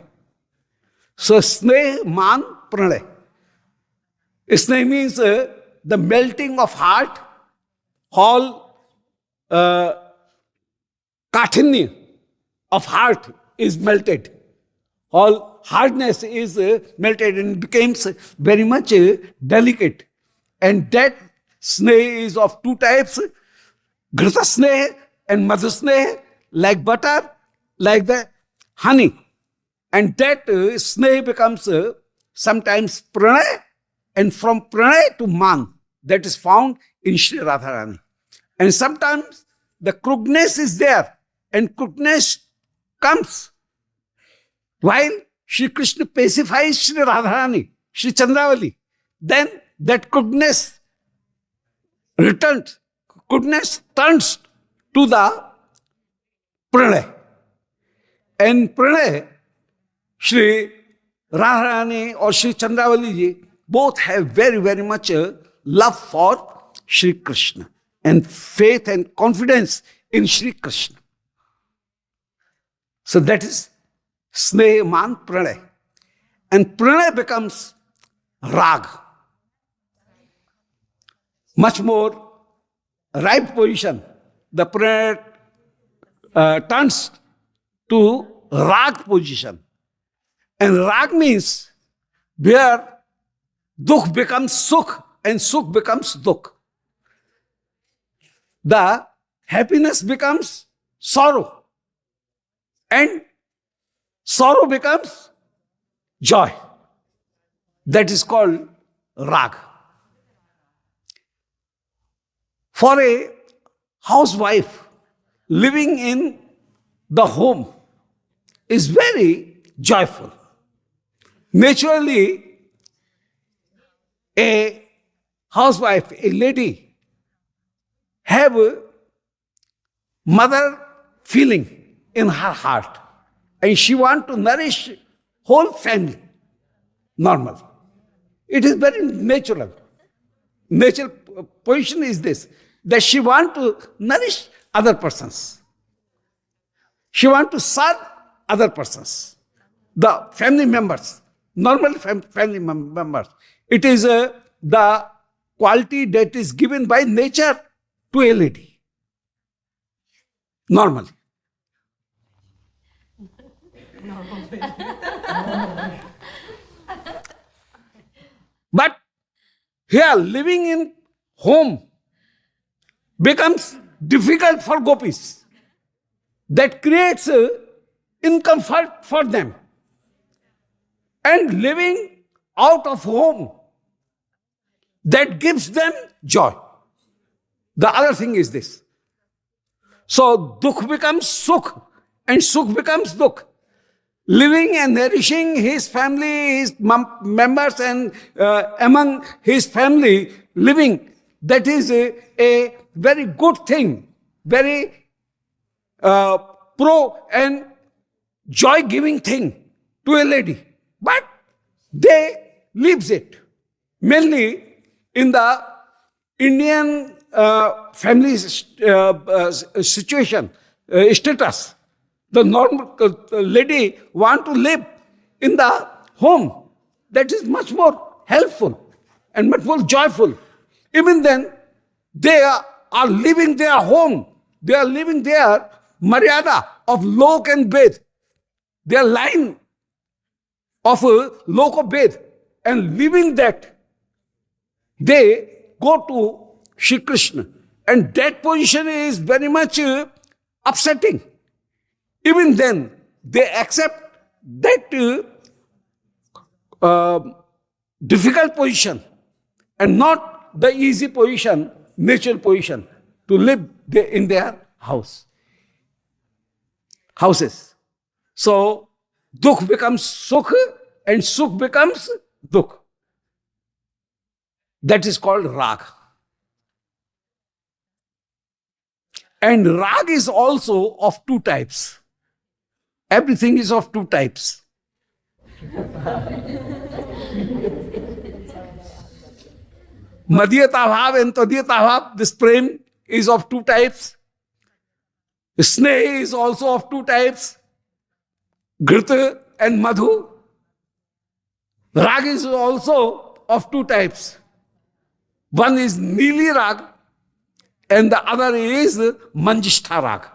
So sneh, man, pranay. Sneh means the melting of heart, all kaఠిన్య of heart is melted. All hardness is melted and becomes very much delicate. And that sneh is of two types, ghrita sneh and madhu sneh, like butter, like the honey. And that sneh becomes sometimes pranay, and from pranay to man, that is found in Shri Radharani. And sometimes the krugness is there, and krugness comes while Shri Krishna pacifies Shri Radharani, Shri Chandravali. Then that krugness returns, krugness turns to the pranay. And pranay, Shri Radharani or Shri Chandravali ji both have very, very much love for Shri Krishna and faith and confidence in Shri Krishna. So that is sneh, man, pranay. And pranay becomes rag. Much more ripe position. The pranay turns to rag position. And rag means where dukh becomes sukh and sukh becomes dukh. The happiness becomes sorrow and sorrow becomes joy. That is called rag. For a housewife living in the home is very joyful. Naturally, a housewife, a lady, have a mother feeling in her heart, and she wants to nourish whole family. Normal. It is very natural. Natural position is this, that she wants to nourish other persons. She wants to serve other persons, the family members, normal family members. It is the quality that is given by nature to a lady. Normally. But here living in home becomes difficult for gopis. That creates discomfort for them. And living out of home, that gives them joy. The other thing is this. So dukh becomes sukh and sukh becomes dukh. Living and nourishing his family, his members, and among his family, living, that is a very good thing, very pro and joy-giving thing to a lady. But they leaves it. Mainly in the Indian family situation, status, the normal lady want to live in the home. That is much more helpful and much more joyful. Even then, they are living their home. They are living their maryada of lok and bed. Their line of lok or bed. And living that, they go to Shri Krishna. And that position is very much upsetting. Even then, they accept that difficult position and not the easy position, natural position, to live in their houses. So, dukh becomes sukh and sukh becomes dukh. That is called rag. And rag is also of two types. Everything is of two types. Madhyata bhav and tadhyata bhav, this prem is of two types. Sneh is also of two types. Ghrita and madhu. Rag is also of two types. One is Nili rag and the other is Manjishtha rag.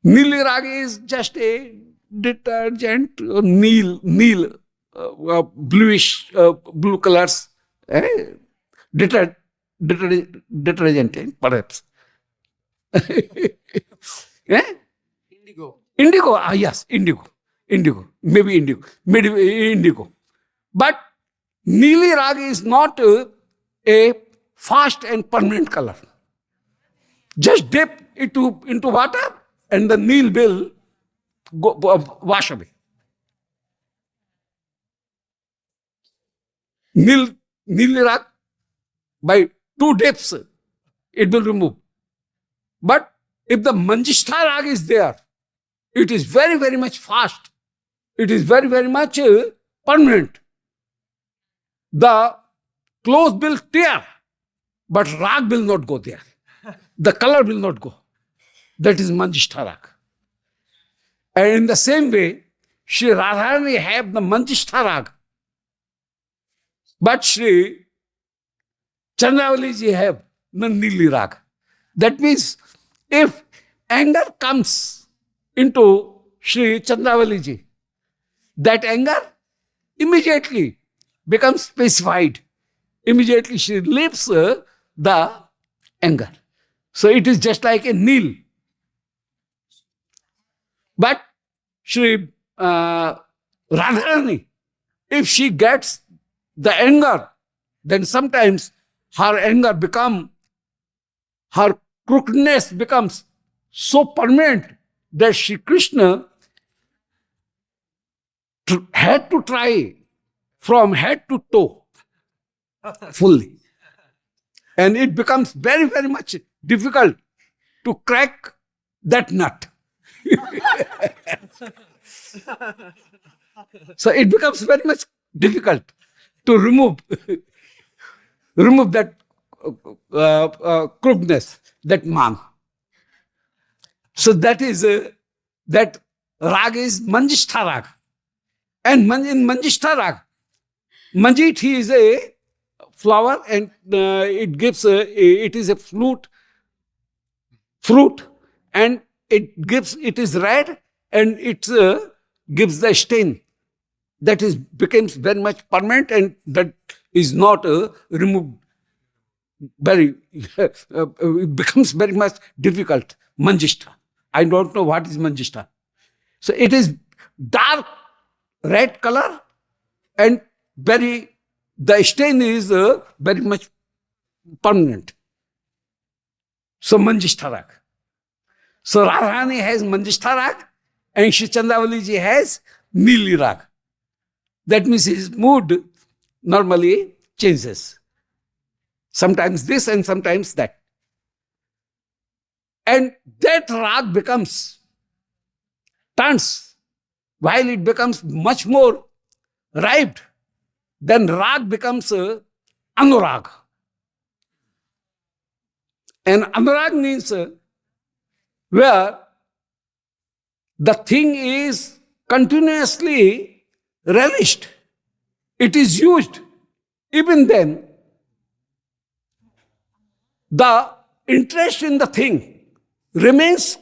Nili rag is just a detergent, neel, bluish, blue colors, detergent, perhaps. Indigo, yes, indigo, maybe indigo. But Nili rag is not a fast and permanent color. Just dip it into water and the neel will wash away. Nili rag, by 2 dips, it will remove. But if the Manjishtha rag is there, it is very, very much fast. It is very, very much permanent. The clothes will tear, but rag will not go there. The color will not go. That is Manjishtha rag. And in the same way, Shri Radharani have the Manjishtha rag. But Shri Chandravali ji have the Nili rag. That means if anger comes into Shri Chandravali ji, that anger immediately becomes specified. Immediately she leaves the anger. So it is just like a neel. But Shri Radharani, if she gets the anger, then sometimes her anger her crookedness becomes so permanent that Shri Krishna had to try from head to toe fully. And it becomes very, very much difficult to crack that nut. So it becomes very much difficult to remove that crookedness, that man. So that is that rag is Manjishtha rag. And in Manjishtha rag, Manjit is a flower and it is a fruit and it is red and it gives the stain that is becomes very much permanent and that is not removed. It becomes very much difficult. Manjishta. I don't know what is Manjishta. So it is dark red color and the stain is very much permanent. So Manjishta Rag. So Radharani has Manjishta Rag and Shri Chandravali ji has Neeli Rag. That means his mood normally changes. Sometimes this and sometimes that. And that rag turns, while it becomes much more ripe, then rag becomes anurag. And anurag means where the thing is continuously relished. It is used. Even then, the interest in the thing remains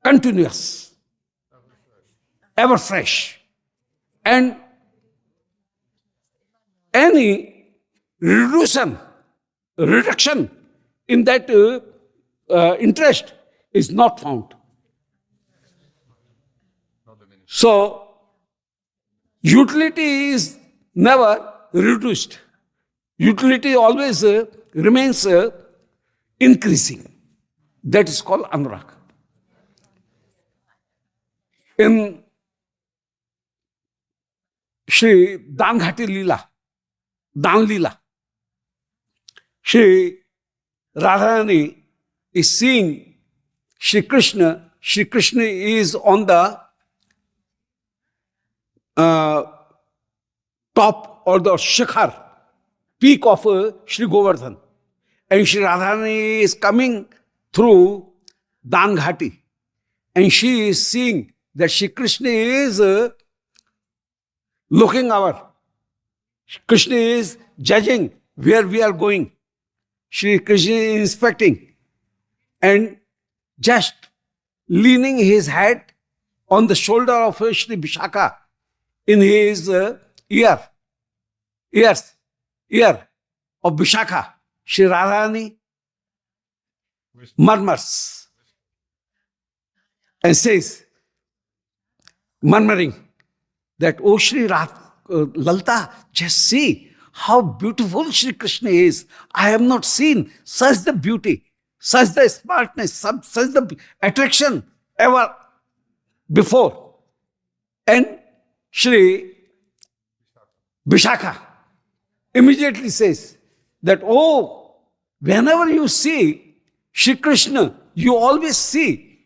continuous, ever fresh. And any reduction in that interest is not found. So, utility is never reduced. Utility always remains increasing. That is called anurag. In Shri Danghati Leela, Dan Leela, Shri Radharani is seeing Shri Krishna. Shri Krishna is on the top or the shikhar, peak of Shri Govardhan. And Shri Radharani is coming through Danghati. And she is seeing that Shri Krishna is looking our. Krishna is judging where we are going. Shri Krishna is inspecting. And just leaning his head on the shoulder of Shri Vishakha in his ear of Vishakha, Shri Radharani murmurs and says, murmuring, that, oh Shri Lalita, just see how beautiful Shri Krishna is. I have not seen such the beauty, such the smartness, such the attraction ever before. And Shri Vishakha immediately says that, oh, whenever you see Shri Krishna, you always say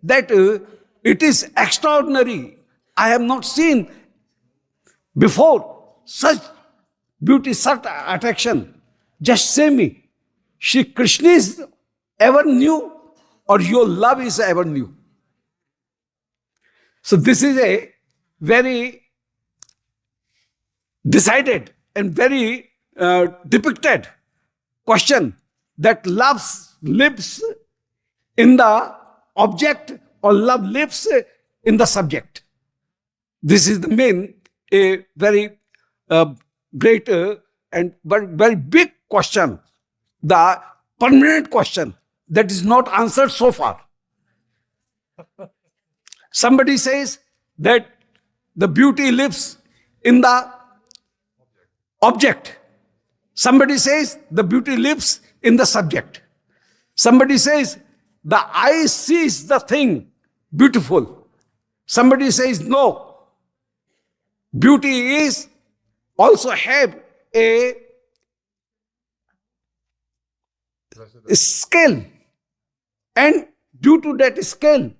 that it is extraordinary. I have not seen before such beauty, such attraction. Just say me, Shri Krishna is ever new or your love is ever new? So this is a very decided and very depicted question that love lives in the object or love lives in the subject. This is the main, a very great and very big question, the permanent question that is not answered so far. Somebody says that the beauty lives in the object. Somebody says the beauty lives in the subject. Somebody says the eye sees the thing beautiful. Somebody says no. Beauty is also have a scale. And due to that scale,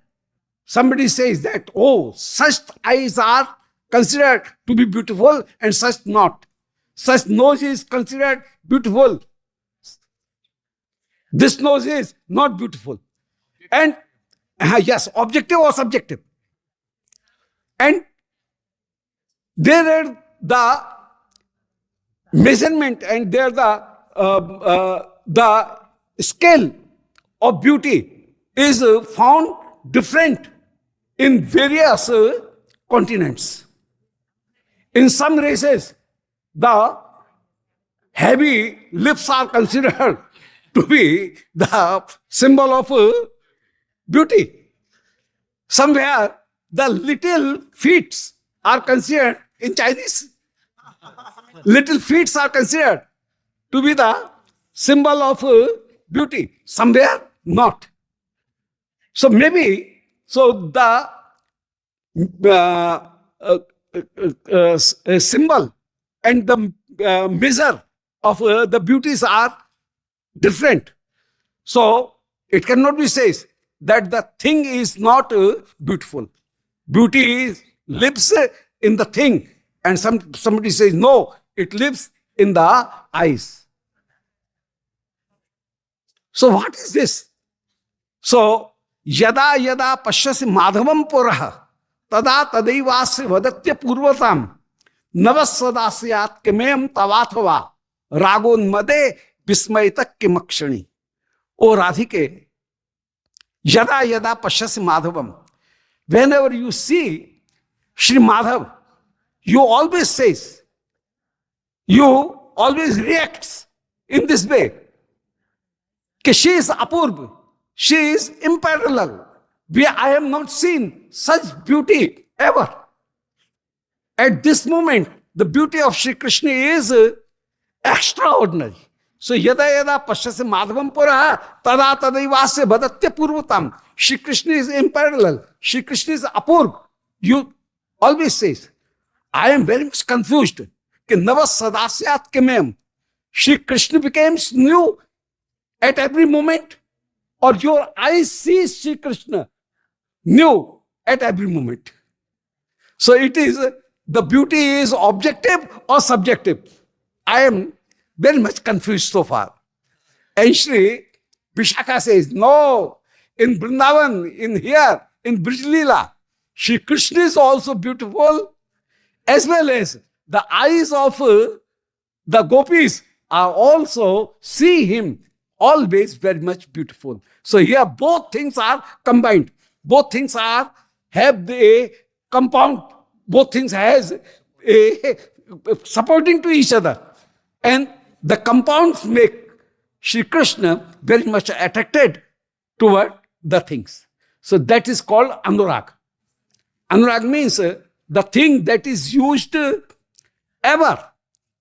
somebody says that, oh, such eyes are considered to be beautiful and such not. Such nose is considered beautiful. This nose is not beautiful. And yes, objective or subjective. And there are the measurement and there the scale of beauty is found different in various continents. In some races, the heavy lips are considered to be the symbol of beauty. Somewhere, the little feet are considered in Chinese. Little feet are considered to be the symbol of beauty. Somewhere, not. So maybe, so the symbol and the measure of the beauties are different. So it cannot be said that the thing is not beautiful. Beauty lives in the thing, and somebody says no, it lives in the eyes. So what is this? So yada yada pashyasi madhavam purah tada tadaivaस्य vadत्य पूर्वताम नवस्वदास्यात् किमेयं तवाथवा रागोन्मदे विस्मयतक किमक्षणी. O Radhike, yada yada pashyasi madhavam, whenever you see Shri Madhav, you always says, you always reacts in this way. That she is apurva, she is unparalleled. I have not seen such beauty ever. At this moment, the beauty of Shri Krishna is extraordinary. So yada yada pashyasi madhavam purah tada tadaivasya vadatya purvatam. Shri Krishna is unparalleled. Shri Krishna is apurva. You always says, I am very much confused. Ki navas sadasyat kimem. Shri Krishna becomes new at every moment, or your eyes see Shri Krishna new at every moment. So it is, the beauty is objective or subjective. I am very much confused so far. And Shri Vishakha says, no, in Vrindavan, in here, in Brij Leela, Shri Krishna is also beautiful, as well as the eyes of the gopis are also see him always very much beautiful. So here both things are combined. Both things are have a compound. Both things has a supporting to each other. And the compounds make Shri Krishna very much attracted toward the things. So that is called anurag. Anurag means the thing that is used ever.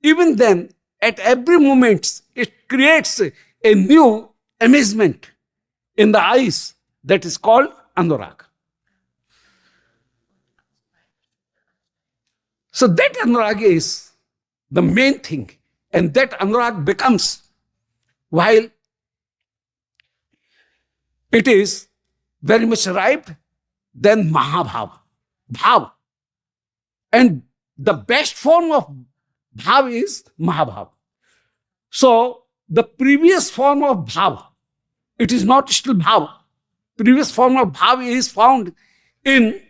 Even then, at every moment, it creates a new amazement in the eyes. That is called anurag. So that anurag is the main thing. And that anurag becomes, while it is very much ripe, then mahabhav, bhav. And the best form of bhav is mahabhav. So the previous form of bhav, it is not still bhav. Previous form of bhav is found in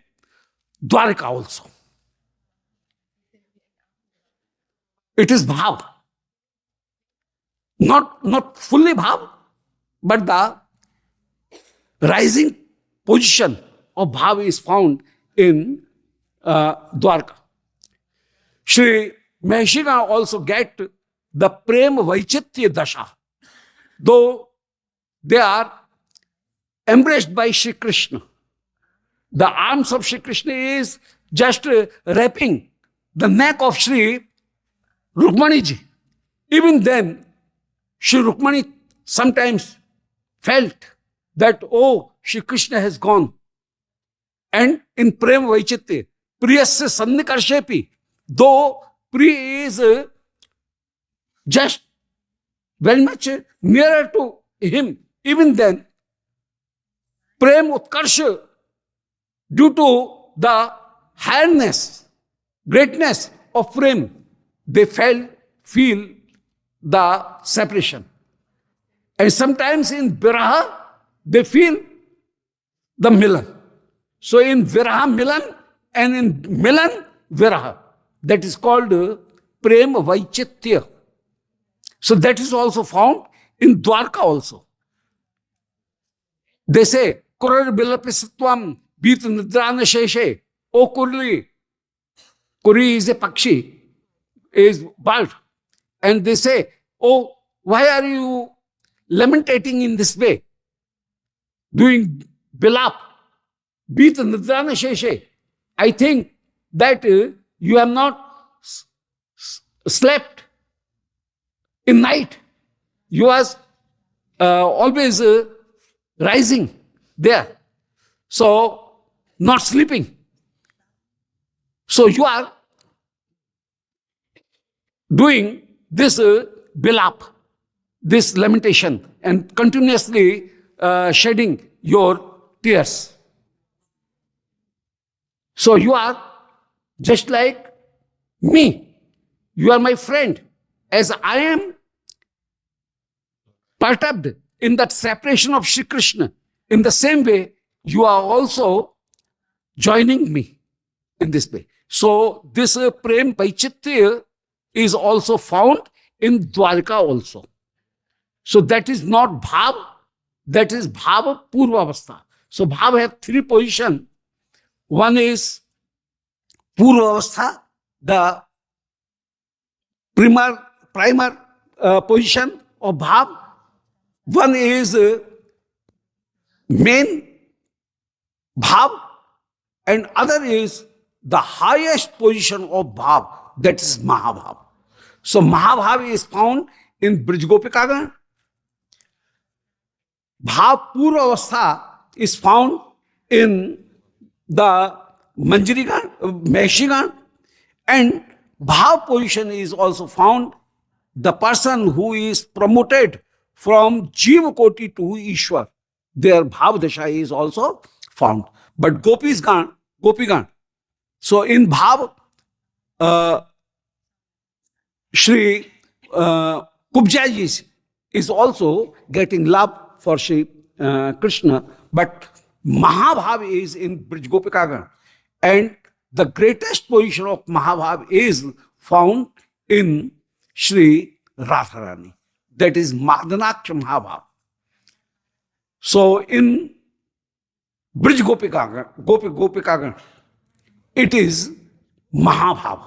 Dwarika also. It is bhav. Not fully bhav, but the rising position of bhav is found in Dwarka. Shri Mahishika also get the prem vaichitya dasha, though they are embraced by Shri Krishna. The arms of Shri Krishna is just wrapping the neck of Shri Rukmaniji. Even then, Shri Rukmani sometimes felt that, oh, Shri Krishna has gone. And in Prem Vaichitya, Priyasya Sannikarshepi, though Priya is just very much nearer to him, even then, Prem Utkarsha, due to the highness, greatness of Prem, they feel the separation. And sometimes in Viraha, they feel the Milan. So in Viraha Milan and in Milan Viraha, that is called Prem Vaichitya. So that is also found in Dwarka also. They say, Kurar Bilapisatvam Bit Nidrana Sheshe, O Kurli, Kuri is a pakshi, is bird. And they say, oh, why are you lamentating in this way? Doing bilap, beat nidrana sheshe. I think that you have not slept in night. You are always rising there. So, not sleeping. So you are doing this bilap, this lamentation, and continuously shedding your tears. So you are just like me. You are my friend. As I am perturbed in that separation of Shri Krishna, in the same way, you are also joining me in this way. So this Prem Paichitya is also found in Dwarka also. So that is not Bhav, that is Bhava Purvavastha. So Bhav have three positions. One is Purvavastha, the primer position of Bhav. One is main Bhav, and other is the highest position of Bhav, that is Mahabhav. So Mahabhav is found in Brij Gopikagan. Bhav Purvavastha is found in the Manjarigan, Maheshigan, and Bhav position is also found the person who is promoted from Jiva Koti to Ishwar. Their Bhav Dasha is also found. But Gopigan. So in Bhav, Shri Kubjaji is also getting love for Shri Krishna, but Mahabhav is in Brij Gopikagan. And the greatest position of Mahabhav is found in Shri Radharani. That is Madanaksha Mahabhav. So in Brij Gopikagan, it is Mahabhav,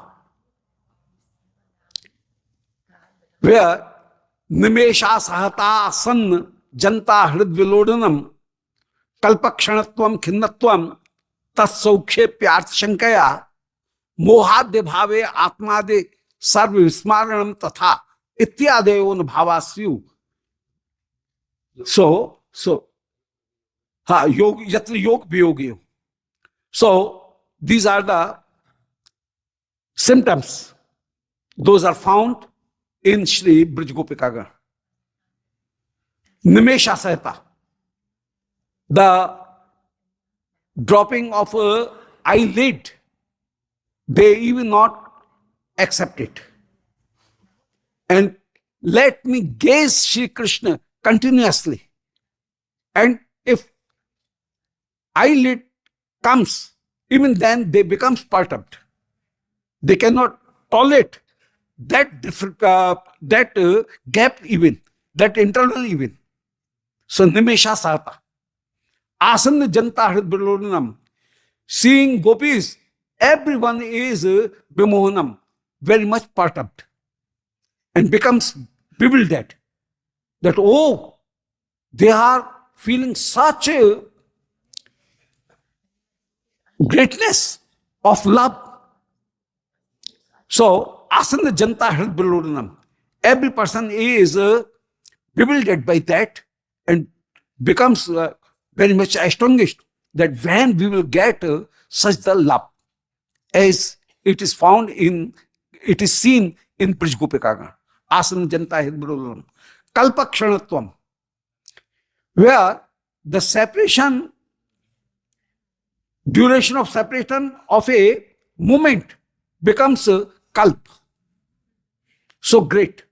where Nimesha Sahata San Janta Hrid Vilodanam Kalpakshanatvam Khinnatvam Tatsaukshe Pyarth Shankaya Mohadya Bhave Atmade Sarva Vismaranam Tatha Ityadeyon Bhavasyu. So Yatra Yog Bhyogiyo. So these are the symptoms. Those are found in Shri Brij Gopikagan. Nimesha Sahita, the dropping of an eyelid, they even not accept it. And let me gaze Shri Krishna continuously. And if eyelid comes, even then they become perturbed. They cannot tolerate that gap even, that internal even. So Nimesha Sahata. Asanna Janta Hridvilodhanam. Seeing gopis, everyone is Vimohanam, very much perturbed, and becomes bewildered that, oh, they are feeling such a greatness of love. So, Asana Janta Hridvilodhanam. Every person is bewildered by that and becomes very much astonished that when we will get such the love as it is found in, it is seen in Brij Gopikagan. Asana Janta Hridvilodhanam. Kalpakshanatvam, where the separation, duration of separation of a moment becomes kalp. So great.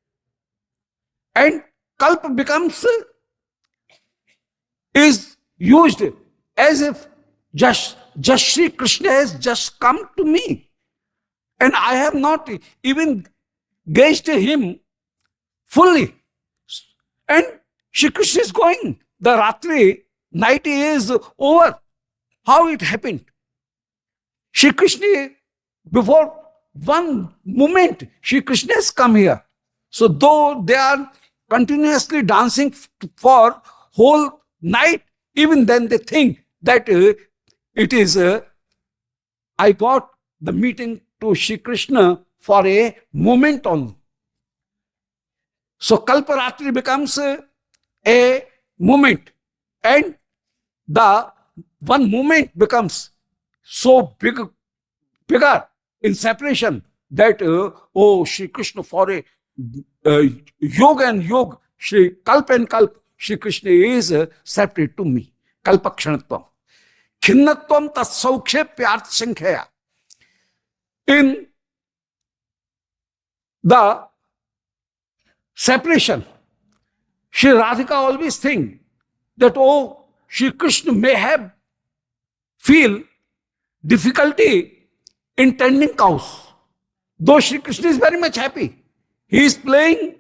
And kalp becomes, is used as if just Shri Krishna has just come to me. And I have not even gazed him fully. And Shri Krishna is going. The Ratri, night is over. How it happened? Shri Krishna, before one moment Shri Krishna has come here. So though they are continuously dancing for whole night, even then they think that it is, I got the meeting to Shri Krishna for a moment only. So Kalparatri becomes a moment, and the one moment becomes so bigger in separation that oh, Shri Krishna for a yoga and yoga, Shri Kalp and Kalp, Shri Krishna is separate to me. Kalpakshanatvam. Khinnatvam tatsaukshe pyart sankhya. In the separation, Shri Radhika always think that, oh, Shri Krishna may have feel difficulty in tending cows. Though Shri Krishna is very much happy. He is playing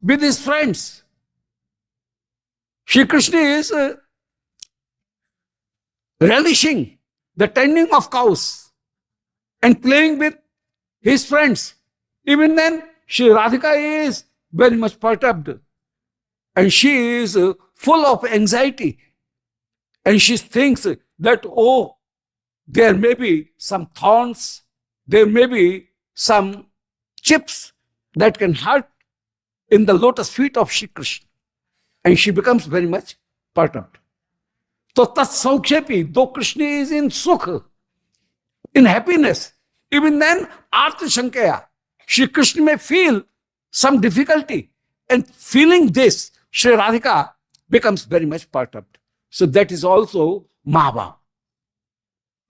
with his friends. Shri Krishna is relishing the tending of cows and playing with his friends. Even then, Shri Radhika is very much perturbed. And she is full of anxiety. And she thinks that, oh, there may be some thorns, there may be some chips that can hurt in the lotus feet of Shri Krishna. And she becomes very much perturbed. So tat saukshepi, though Krishna is in sukha, in happiness, even then, artha shankaya, Shri Krishna may feel some difficulty. And feeling this, Shri Radhika becomes very much perturbed. So that is also Mahabhav.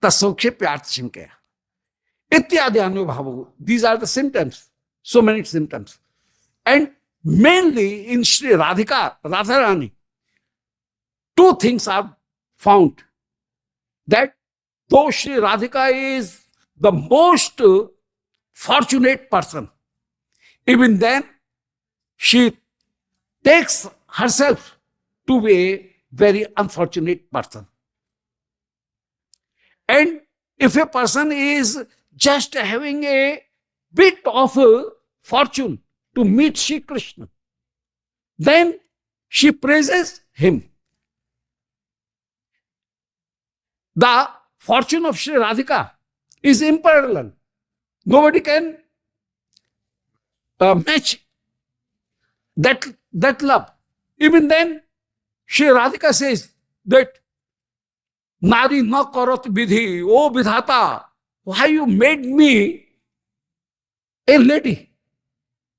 Tasaukshepi artha shankaya. Ityadi anubhava. These are the symptoms. So many symptoms. And mainly in Shri Radhika, Radharani, two things are found. That though Shri Radhika is the most fortunate person, even then she takes herself to be a very unfortunate person. And if a person is just having a bit of fortune to meet Shri Krishna, then she praises him. The fortune of Shri Radhika is unparalleled. Nobody can match that love. Even then, Shri Radhika says that Nari na karot vidhi, oh Vidhata, why you made me a lady?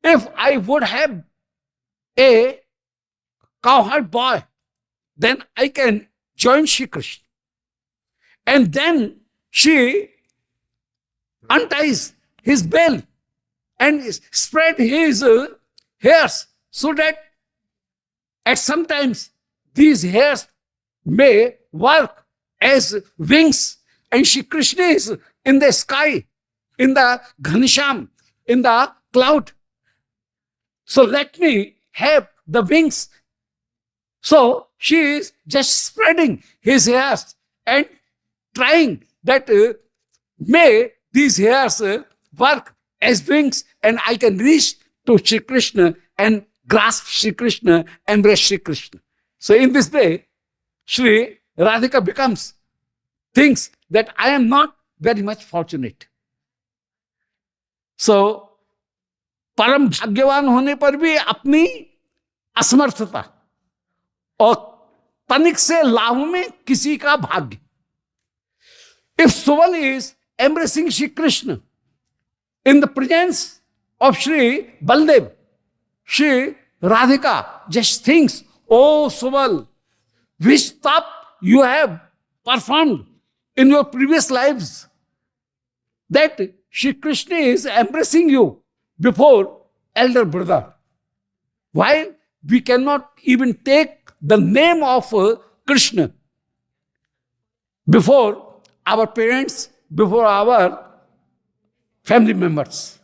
If I would have a cowherd boy, then I can join Shri Krishna. And then she unties his belt and spread his hairs so that at sometimes these hairs may work as wings, and Shri Krishna is in the sky, in the Ghanisham, in the cloud. So let me have the wings. So she is just spreading his hairs and trying that may these hairs work as wings, and I can reach to Shri Krishna and grasp Shri Krishna, embrace Shri Krishna. So in this way, Shri Radhika thinks that I am not very much fortunate. So परम भाग्यवान होने पर भी अपनी असमर्थता और तनिक से लाभ में किसी का भाग्य. If Suval is embracing Shri Krishna in the presence of Shri Baldev, Shri Radhika just thinks, oh Suval, which tap you have performed in your previous lives, that Shri Krishna is embracing you before elder brother. While we cannot even take the name of Krishna before our parents, before our family members.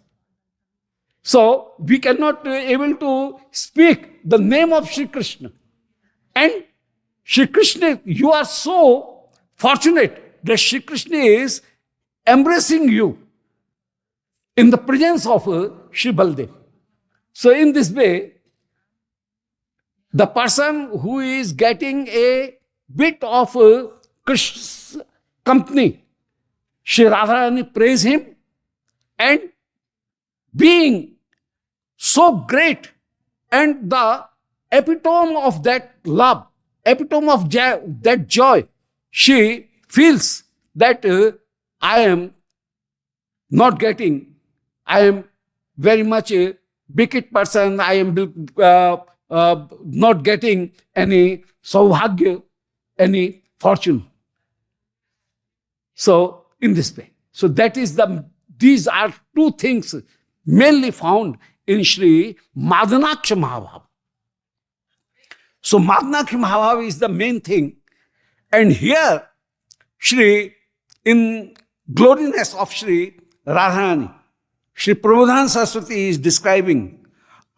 So we cannot be able to speak the name of Shri Krishna. And Shri Krishna, you are so fortunate that Shri Krishna is embracing you in the presence of Shri Baldev. So in this way, the person who is getting a bit of Krishna's company, Shri Radharani praise him, and being so great and the epitome of that love, epitome of that joy, she feels that I am not getting, I am very much a wicked person, I am not getting any saubhagya, any fortune. So, in this way. So, these are two things mainly found in Shri Madanaksha Mahabhava. So, Madanaksha Mahabhava is the main thing. And here, in gloriness of Shri Radharani, Shri Prabodhananda Saraswati is describing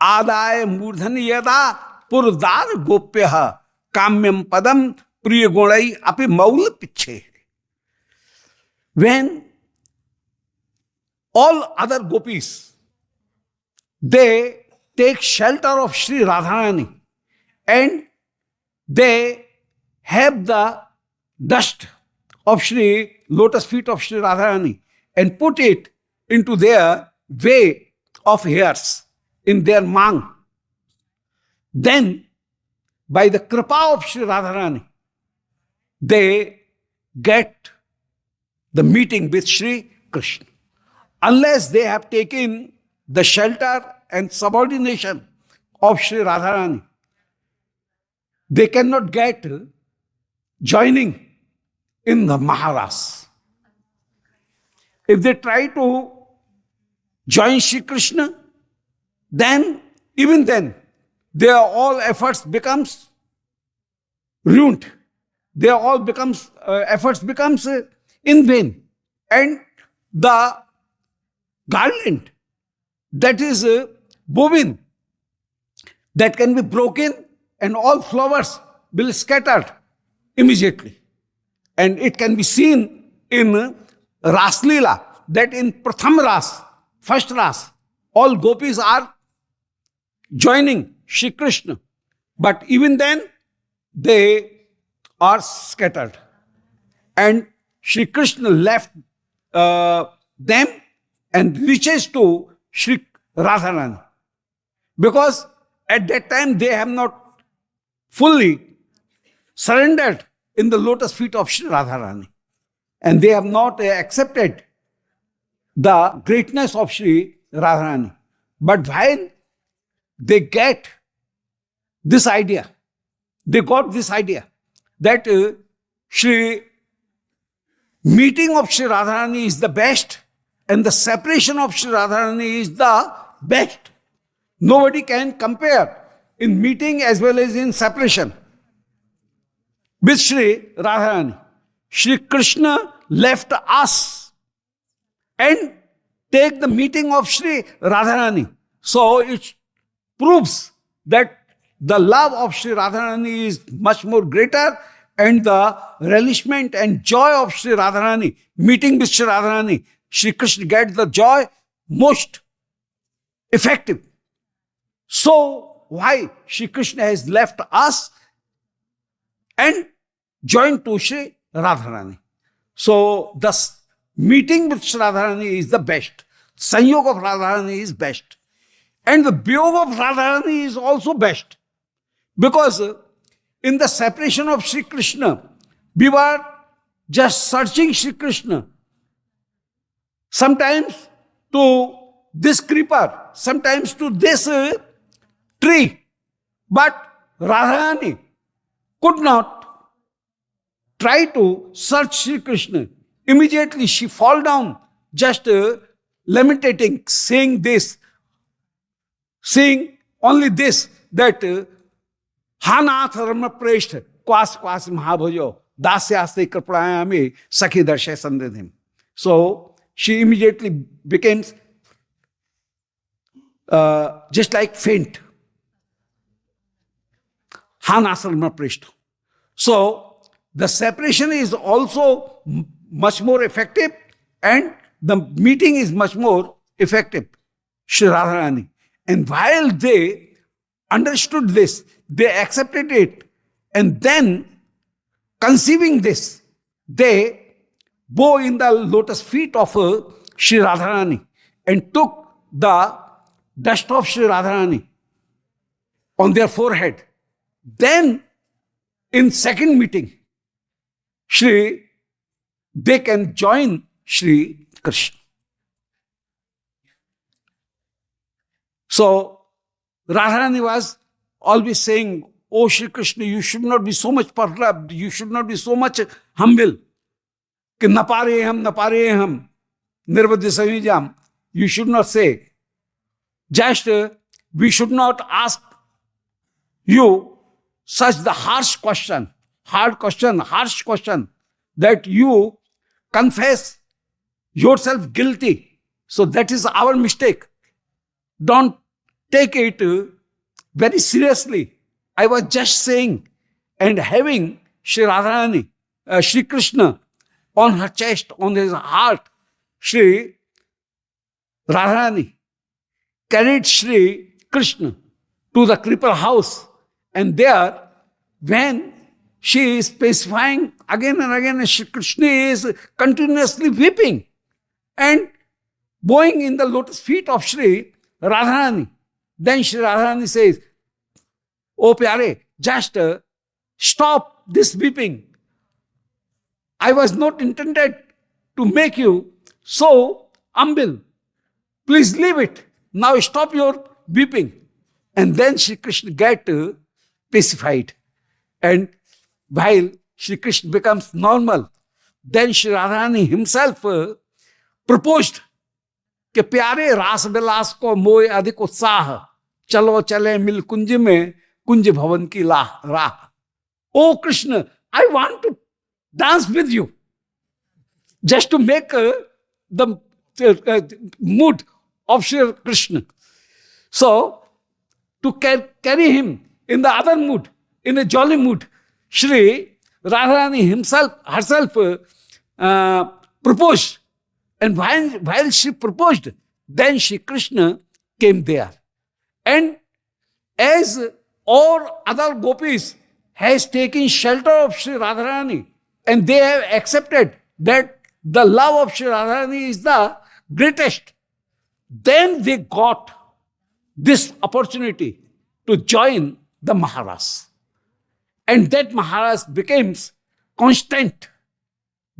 Adaya Murdhani Yada Purdar Gopyaha Kamyam Padam Priya Gunai Api Maula Piche. When all other gopis, they take shelter of Shri Radharani and they have the dust of Shri lotus feet of Shri Radharani and put it into their way of hairs in their mang. Then, by the kripa of Shri Radharani, they get the meeting with Shri Krishna. Unless they have taken the shelter and subordination of Shri Radharani, they cannot get joining in the Maharas. If they try to join Shri Krishna, then, even then, their all efforts becomes ruined. Their all efforts becomes in vain. And the garland that is woven, that can be broken and all flowers will scatter immediately. And it can be seen in Ras Leela, that in Pratham Ras, first Ras, all gopis are joining Shri Krishna. But even then, they are scattered. And Shri Krishna left them and reaches to Shri Radharani. Because at that time, they have not fully surrendered in the lotus feet of Shri Radharani. And they have not accepted the greatness of Shri Radharani. But while they get this idea, they got this idea that Shri meeting of Shri Radharani is the best and the separation of Shri Radharani is the best. Nobody can compare in meeting as well as in separation with Shri Radharani. Shri Krishna left us and take the meeting of Shri Radharani. So it proves that the love of Shri Radharani is much more greater, and the relishment and joy of Shri Radharani, meeting with Shri Radharani, Shri Krishna gets the joy most effective. So why Shri Krishna has left us and joined to Shri Radharani? So thus meeting with Shri Radharani is the best. Sanyog of Radharani is best. And the Vyog of Radharani is also best. Because in the separation of Shri Krishna, we were just searching Shri Krishna. Sometimes to this creeper, sometimes to this tree. But Radharani could not try to search Shri Krishna. Immediately she fall down, just lamenting, saying only this, that Hanath Rama Preshth Kwas Kwas Mahabhajo Dasyaste Kripayami Sakhi Darshay Sandhim. So she immediately became just like faint. Hanath Rama Preshth. So the separation is also much more effective and the meeting is much more effective, Sri Radharani. And while they understood this, they accepted it, and then conceiving this, they bow in the lotus feet of Sri Radharani and took the dust of Sri Radharani on their forehead. Then, in second meeting, they can join Sri Krishna. So, Radharani was always saying, "Oh Sri Krishna, you should not be so much perturbed, you should not be so much humble. कि न पा रहे हम, निर्बुद्धि संयुजाम." You should not say. Just we should not ask you such the harsh question, harsh question, that you confess yourself guilty. So that is our mistake. Don't take it very seriously. I was just saying, and having Sri Radharani, Sri Krishna on her chest, on his heart, Sri Radharani carried Sri Krishna to the creeper house, and there, when she is specifying again and again, Sri Krishna is continuously weeping and bowing in the lotus feet of Sri Radharani. Then Sri Radharani says, "Oh pyare, just stop this weeping. I was not intended to make you so humble. Please leave it. Now stop your weeping." And then Sri Krishna get pacified. And while Sri Krishna becomes normal, then Sri Radharani himself proposed कि प्यारे रास विलास को मोय अधिक उत्साह, चलो चले मिल कुंज में कुंज भवन की राह. "Oh Krishna, I want to dance with you." Just to make the mood of Sri Krishna. So, to carry him in the other mood, in a jolly mood, Sri Radharani herself proposed. And while she proposed, then Sri Krishna came there. And as all other gopis has taken shelter of Sri Radharani, and they have accepted that the love of Sri Radharani is the greatest, then they got this opportunity to join the Maharaj. And that Maharaj becomes constant.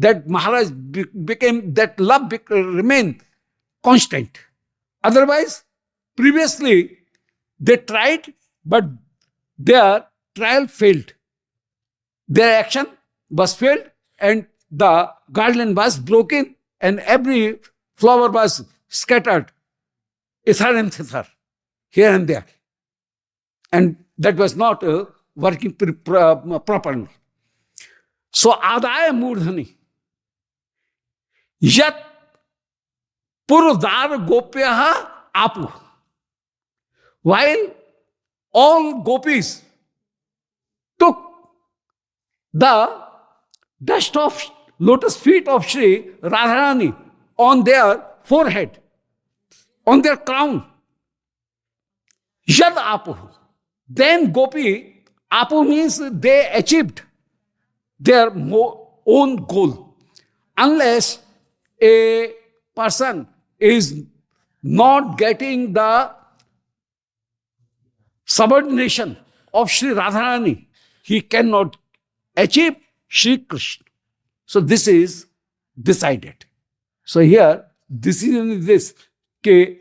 That Maharaj became, that love remained constant. Otherwise, previously, they tried, but their trial failed. Their action was failed, and the garland was broken, and every flower was scattered, hither and thither, here and there. And that was not working properly. So, adaya murdhani, yat purudar gopyaha apu. While all gopis took the dust of lotus feet of Sri Radharani on their forehead, on their crown, yad apu. Then gopi, apu means they achieved their own goal. Unless a person is not getting the subordination of Sri Radharani, he cannot achieve Sri Krishna. So this is decided. So here, decision is this, that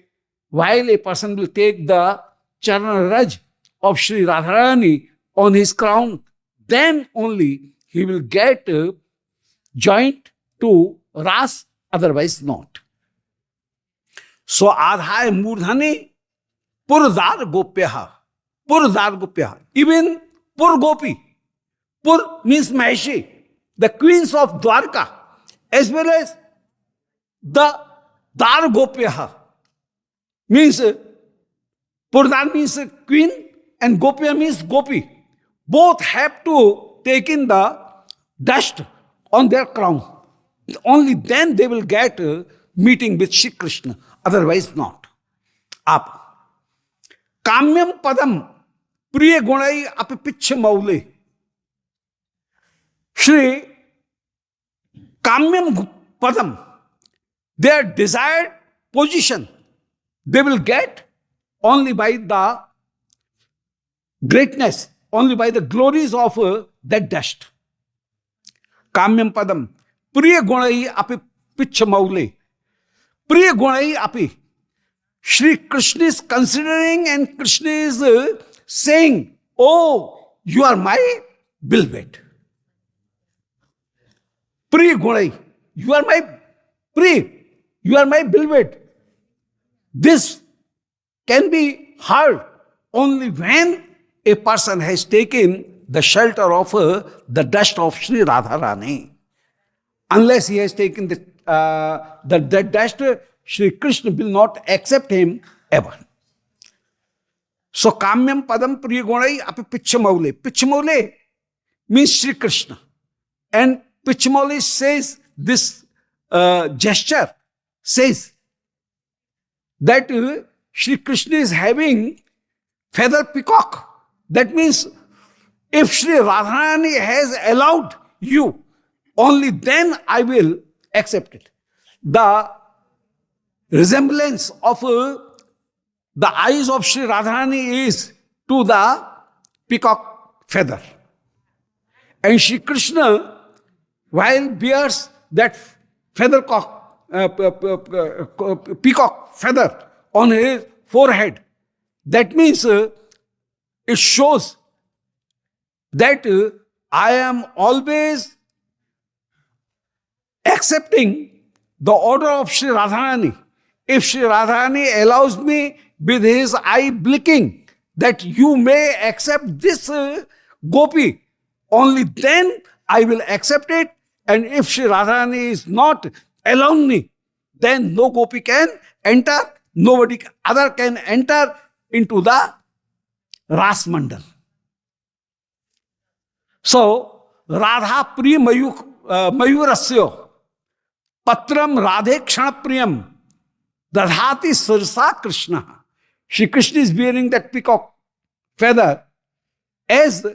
while a person will take the Charana Raj of Sri Radharani on his crown, then only he will get joined to Ras, otherwise not. So adhaya murdhani purdar gopyaha. Purdar gopyaha. Even Pur Gopi. Pur means Maheshi, the queens of Dwarka, as well as the Dar Gopyaha. Means Purdar means queen and Gopya means Gopi. Both have to take in the dust on their crown. Only then they will get meeting with Shri Krishna. otherwise not. आप काम्यम पदम प्रिय गुणई अपि पिच्छ मौले. श्री काम्यम padam, their desired position, they will get only by the greatness, only by the glories of that dust. Kamyam padam, priya gunai api pichha maule. Priya gunai api. Shri Krishna is considering and Krishna is saying, oh, you are my beloved. Priya gunai, you are my priya, you are my beloved. This can be heard only when a person has taken the shelter of the dust of Sri Radharani. Unless he has taken the dust, Sri Krishna will not accept him ever. So, Kamyam Padam Priyagunai Api Pichamaule. Pichamaule means Sri Krishna. And Pichamaule says, this gesture says that Sri Krishna is having feather peacock. That means if Sri Radharani has allowed you, only then I will accept it. The resemblance of the eyes of Sri Radharani is to the peacock feather. And Sri Krishna, while bears that peacock feather on his forehead, that means it shows that I am always accepting the order of Sri Radharani. If Sri Radharani allows me with his eye blinking that you may accept this gopi, only then I will accept it. And if Sri Radharani is not allowing me, then no gopi can enter, nobody other can enter into the Ras Mandal. So, Radha Priya Mayurasya Patram Radhe Kshana Priyam Dadhati Sirsa Krishna. Shri Krishna is bearing that peacock feather as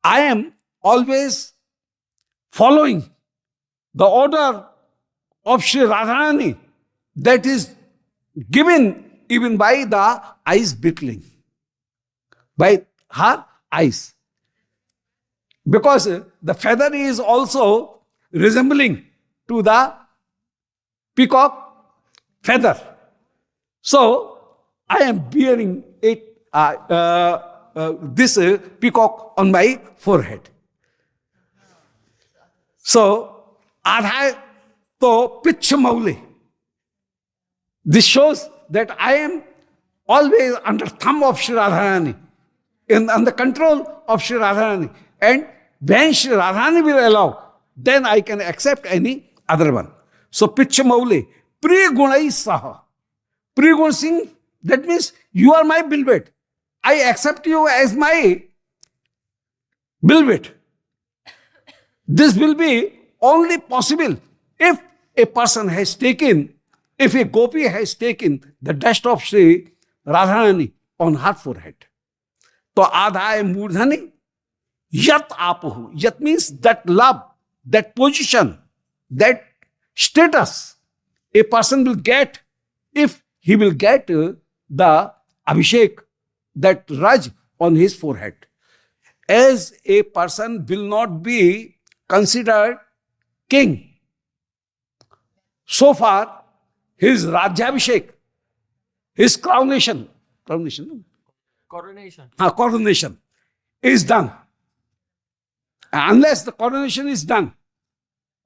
I am always following the order of Sri Radharani that is given even by the eyes beetling, by her eyes. Because the feather is also resembling to the peacock feather. So, I am bearing it, this peacock on my forehead. So, Adha to Pichamaule. This shows that I am always under thumb of Sri Radharani, under control of Sri Radharani. And when Sri Radharani will allow, then I can accept any other one. So, Pichamaule, Priya Gunai Saha. Priya Gun Singh, that means you are my beloved. I accept you as my beloved. This will be only possible if a person has taken, if a gopi has taken the dust of Sri Radharani on her forehead. So, Adhaya Murdhani, Yat Apahu. Yat means that love, that position, that status a person will get if he will get the Abhishek, that Raj on his forehead. As a person will not be considered king, so far his Rajyabhishek, his coronation is done. Unless the coronation is done,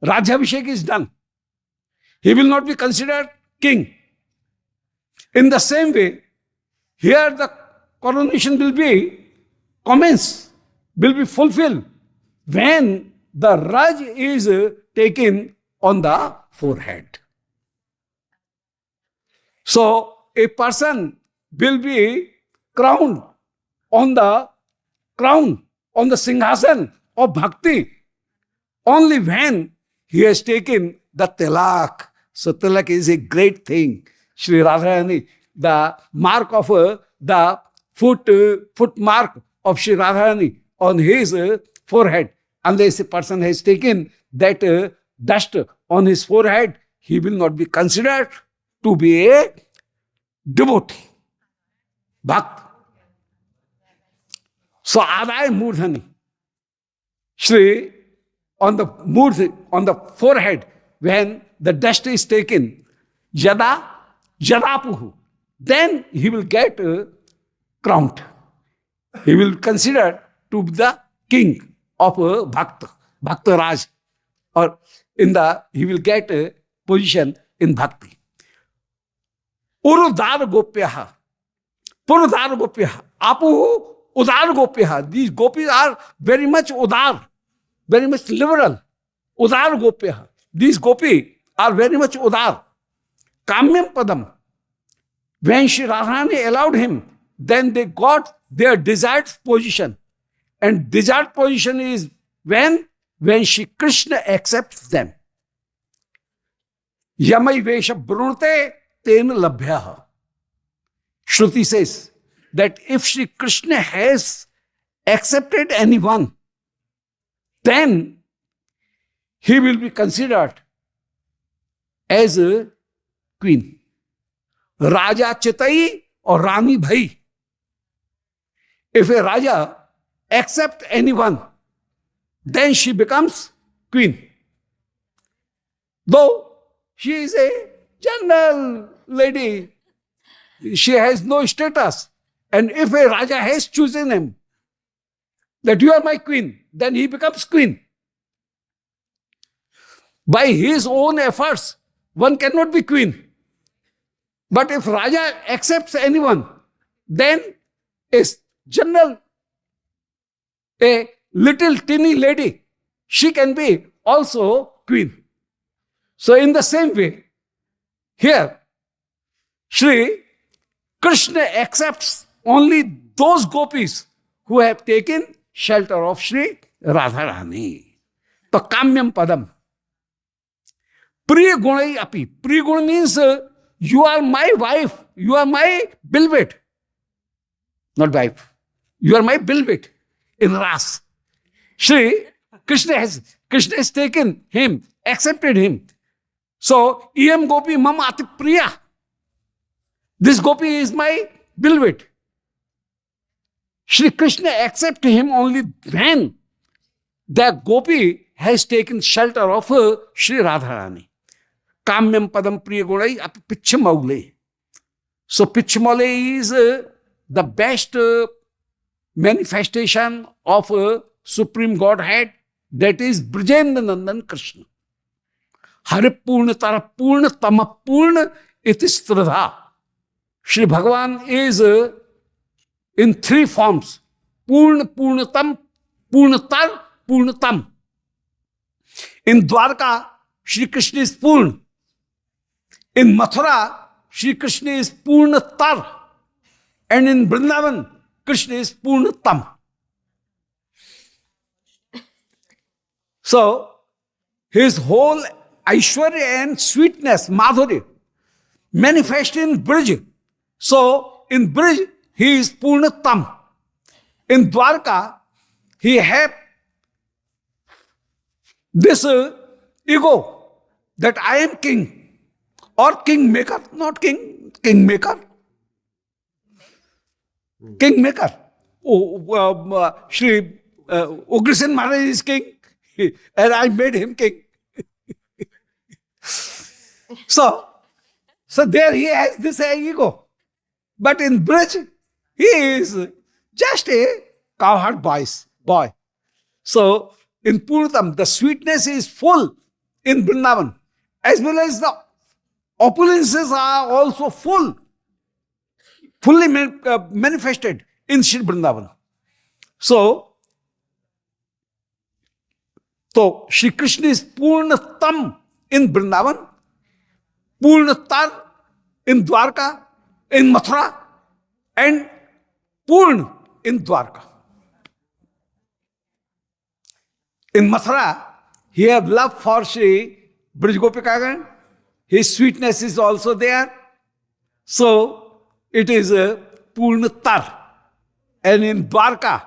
Rajyabhishek is done, he will not be considered king. In the same way, here the coronation will be commenced, will be fulfilled when the Raj is taken on the forehead. So, a person will be crowned on the Singhasan of Bhakti only when he has taken the tilak, So tilak is a great thing. Shri Radharani, the mark of the foot mark of Shri Radharani on his forehead. Unless a person has taken that dust on his forehead, he will not be considered to be a devotee, bhakt. So Adaya Murdhani, Shri, on the forehead, when the dust is taken, Jadapuhu, then he will get crowned. He will consider to be the king of Bhakta Raj, or he will get a position in Bhakti. Urudar Gopyaha, Purudar Gopyaha, Apuhu Udar Gopyaha. These gopis are very much udar, very much liberal. Udar Gopyaha. These gopis are very much udar. Kamyam Padam. When Shri Radharani allowed him, then they got their desired position. And desired position is when Shri Krishna accepts them. Yamai Vesha Brunate Ten Labhyaha. Shruti says that if Shri Krishna has accepted anyone, then he will be considered as a queen. Raja Chitai or Rani Bhai. If a Raja accepts anyone, then she becomes queen. Though she is a general lady, she has no status. And if a Raja has chosen him, that you are my queen, then he becomes queen. By his own efforts, one cannot be queen. But if Raja accepts anyone, then a general, a little teeny lady, she can be also queen. So in the same way, here, Shri Krishna accepts only those gopis who have taken shelter of Shri Radharani. So Kamyam Padam. Priya Gunai Api. Priya Guna means you are my wife, you are my bilvet. Not wife. You are my bilvet in Ras. Shri Krishna has taken him, accepted him. So, Iyam Gopi Mama Ati Priya. This Gopi is my bilvet. Shri Krishna accepts him only when the Gopi has taken shelter of Shri Radharani. Kamyam Padam Priya Gunai Api Pichamaule. So, Pichamaule is the best manifestation of Supreme Godhead, that is Brajendra Nandan Krishna. Haripurna Tarapurna Tamapurna Itistradha. Shri Bhagavan is in three forms. Purna, Purnatam, Purnatar, Purnatam. In Dwarka, Shri Krishna is Purna. In Mathura, Shri Krishna is Purnatar. And in Vrindavan, Krishna is Purnatam. So, his whole Aishwarya and sweetness, Madhurya, manifest in Brij. So, in Brij, he is Purnatam. In Dwarka, he have this ego that I am king or king maker, not king, king maker. King maker. Shri Ugrasen Maharaj is king and I made him king. So there he has this ego. But in Brij, he is just a cowherd boy. So in Purnatam, the sweetness is full in Vrindavan, as well as the opulences are also fully manifested in Shri Vrindavan. So Shri Krishna is Purnatam in Vrindavan, Purnatar in Dwarka, in Mathura, and Purna in Dwarka. In Mathura, he have love for Shri Brij Gopikagan. his sweetness is also there. So it is a Purnatar. And in Dwarka,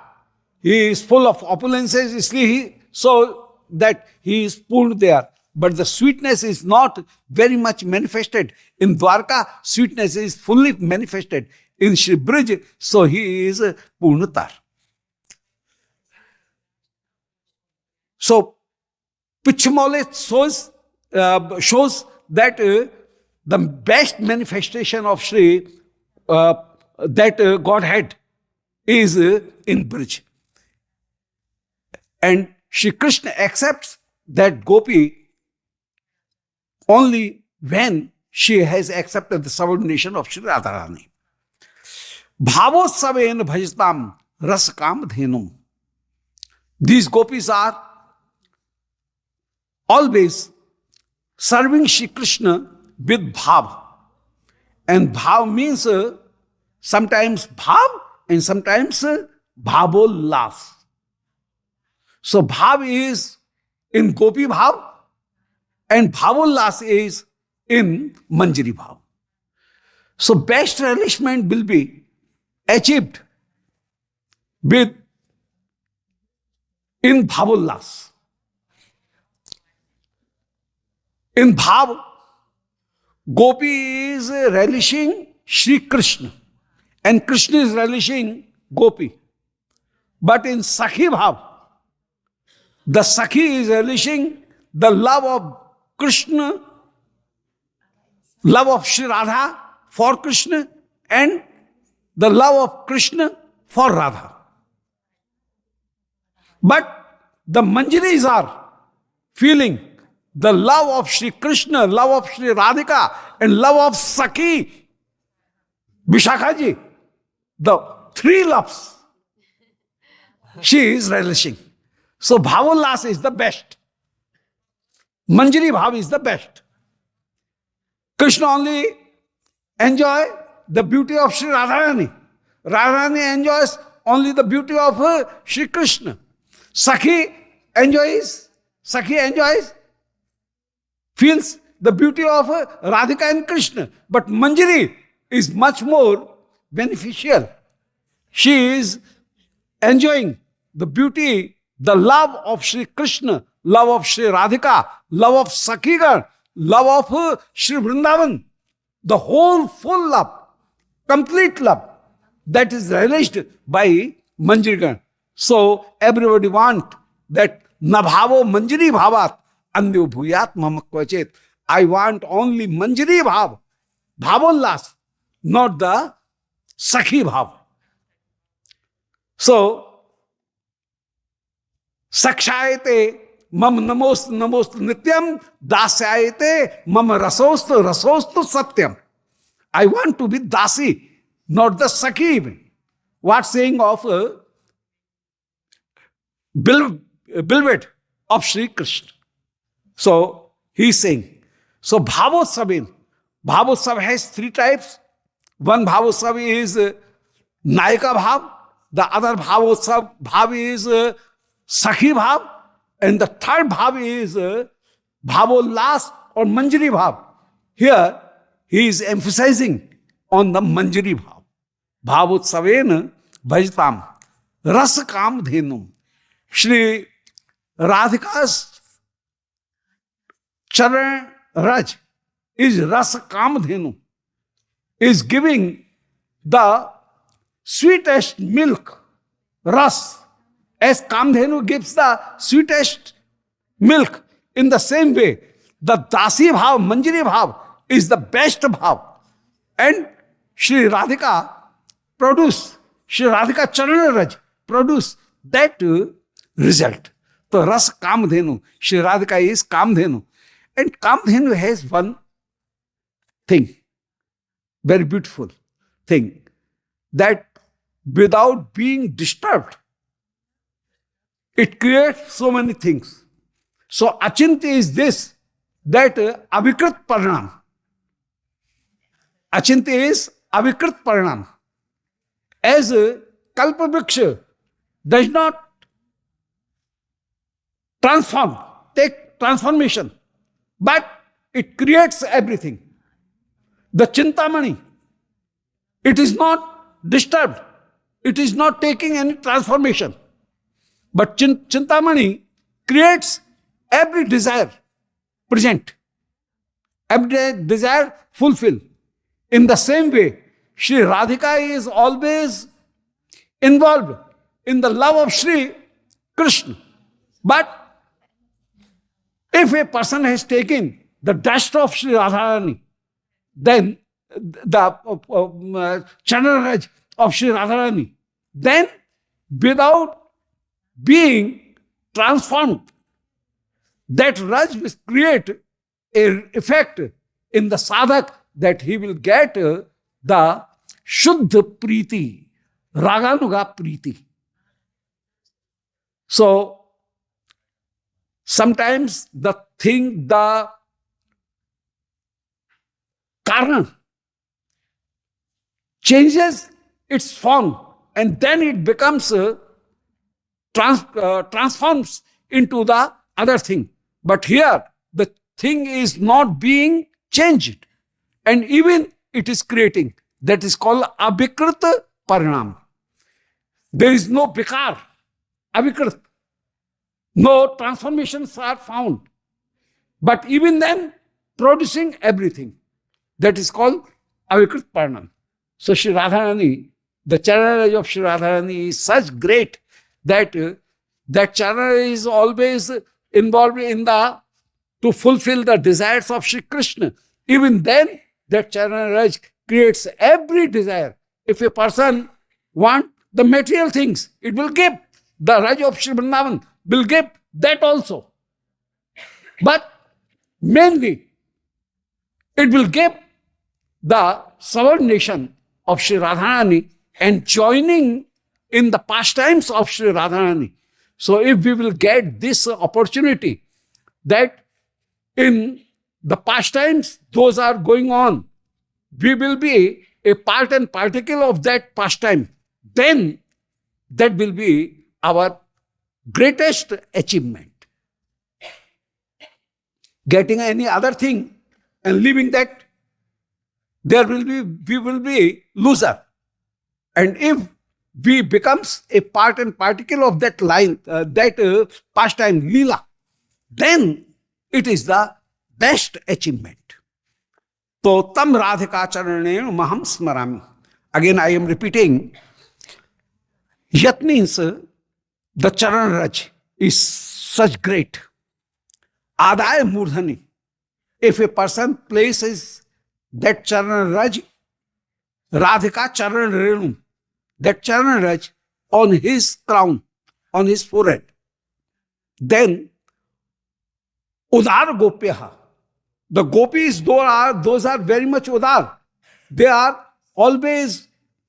he is full of opulences, so that he is Purna there. But the sweetness is not very much manifested. In Dwarka, sweetness is fully manifested. In Shri Brij, so he is Purnatar. So Pichmole shows that the best manifestation of Shri that Godhead is in Brij. And Shri Krishna accepts that Gopi only when she has accepted the subordination of Shri Radharani. Bhavotsavayen bhajtam raskam dhenum. These gopis are always serving Shri Krishna with bhav. And bhav means sometimes bhav and sometimes bhavollas. So bhav is in gopi bhav and bhavollas is in manjari bhav. So best relishment will be achieved with in bhavollas. In bhav, gopi is relishing Shri Krishna and Krishna is relishing gopi. But in Sakhi bhav, the Sakhi is relishing the love of Krishna, love of Shri Radha for Krishna and the love of Krishna for Radha. But the Manjaris are feeling the love of Shri Krishna, love of Shri Radhika and love of Sakhi, Vishakhaji. The three loves she is relishing. So Bhavollas is the best. Manjari Bhav is the best. Krishna only enjoy the beauty of Shri Radharani. Radharani enjoys only the beauty of Shri Krishna. Sakhi enjoys, feels the beauty of Radhika and Krishna. But Manjari is much more beneficial. She is enjoying the beauty, the love of Shri Krishna, love of Shri Radhika, love of Sakhigan, love of Shri Vrindavan. The whole full love, complete love that is relished by Manjarigan. So everybody want that Nabhavo Manjari Bhavat Andyo Bhuyat Mamakvachet. I want only Manjari Bhav, Bhavollas, not the Sakhi Bhav. So, Sakshayate mam namost nityam, dasyayate mam rasostu satyam. I want to be dasi, not the Sakhi even. What saying of beloved of Shri Krishna. So, he is saying, so Bhavotsav has three types. One Bhavotsav is Nayaka Bhav, the other Bhav is Sakhi Bhav, and the third Bhav is Bhavollas or Manjari Bhav. Here, he is emphasizing on the Manjari Bhav. Bhavotsavena bhajtam rasakam dhenum. Shri Radhika's Charan Raj is rasakam dhenu, is giving the sweetest milk, ras, as Kamdhenu gives the sweetest milk. In the same way, the Dasi Bhav, Manjari Bhav is the best Bhav. And Shri Radhika Charan Raj produce that result. So Ras Kamdhenu, Shri Radhika is Kamdhenu. And Kamdhenu has one thing, very beautiful thing, that without being disturbed, it creates so many things. So Achintya is this, that Abhikrit Parinam. Achintya is Abhikrit Parinam. As Kalpavriksha does not take transformation, but it creates everything. The Chintamani, it is not disturbed. It is not taking any transformation. But Chintamani creates every desire present, every desire fulfill. In the same way, Shri Radhika is always involved in the love of Shri Krishna. But if a person has taken the dust of Shri Radharani, then the Chandraraj of Shri Radharani, then without being transformed, that Raj will create an effect in the sadhak that he will get the Shuddha Priti, Raganuga Priti. So, sometimes the karna changes its form and then it becomes transforms into the other thing. But here, the thing is not being changed and even it is creating. That is called abhikrit parinam. There is no bikar, abhikrit. No transformations are found. But even then, producing everything. That is called abhikrit parinam. So Shri Radharani, the Charanaraj of Shri Radharani is such great that that Charanaraj is always involved in to fulfill the desires of Shri Krishna. Even then, that Charanaraj creates every desire. If a person wants the material things, it will give. The Raj of Shri Vrindavan will give that also. But mainly, it will give the subordination of Shri Radharani and joining in the pastimes of Shri Radharani. So if we will get this opportunity that in the pastimes, those are going on, we will be a part and particle of that pastime, then that will be our greatest achievement. Getting any other thing and leaving that, we will be loser. And if we becomes a part and particle of that line, pastime, lila, then it is the best achievement. So tam radhika charanenu maham smarami. Again I am repeating. Yat means the Charanaraj is such great. Adaya murdhani. If a person places that Charanaraj, Radhika Charanarenu, that Charanaraj on his crown, on his forehead, then Udar Gopyaha. The gopis, those are very much udar. They are always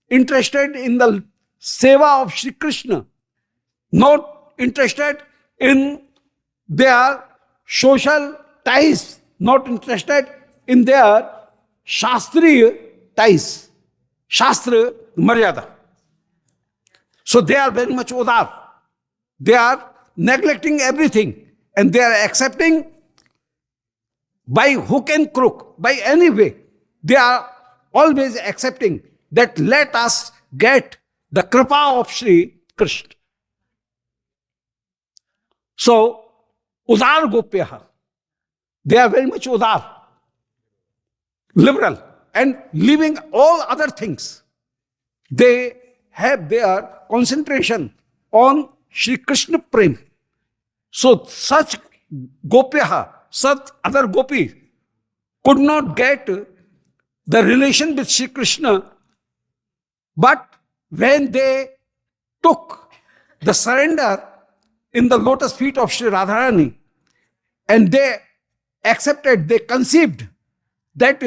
interested in the seva of Shri Krishna, not interested in their social ties, not interested in their shastriya ties, shastra maryada. So they are very much udar. They are neglecting everything and they are accepting by hook and crook, by any way. They are always accepting that let us get the kripa of Shri Krishna. So, udar gopyaha, they are very much udar, liberal, and leaving all other things. They have their concentration on Shri Krishna Prem. So, such gopyaha, such other gopis could not get the relation with Shri Krishna, but when they took the surrender in the lotus feet of Shri Radharani and they accepted, they conceived that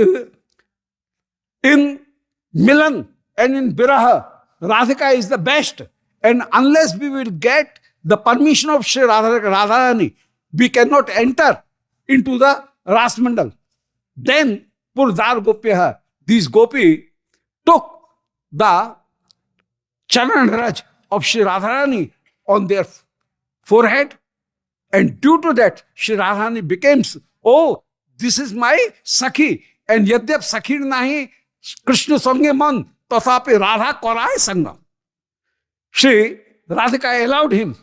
in Milan and in Viraha, Radhika is the best, and unless we will get the permission of Shri Radharani, we cannot enter into the Ras Mandal. Then, Purdar Gopyaha, these gopi took the Charanaraj of Shri Radharani on their forehead, and due to that, Shri Radharani becomes, oh, this is my सखी, and यद्यप सखी नाही कृष्ण संगे मन तथापि राधा कराय संगम. Shri Radhika allowed him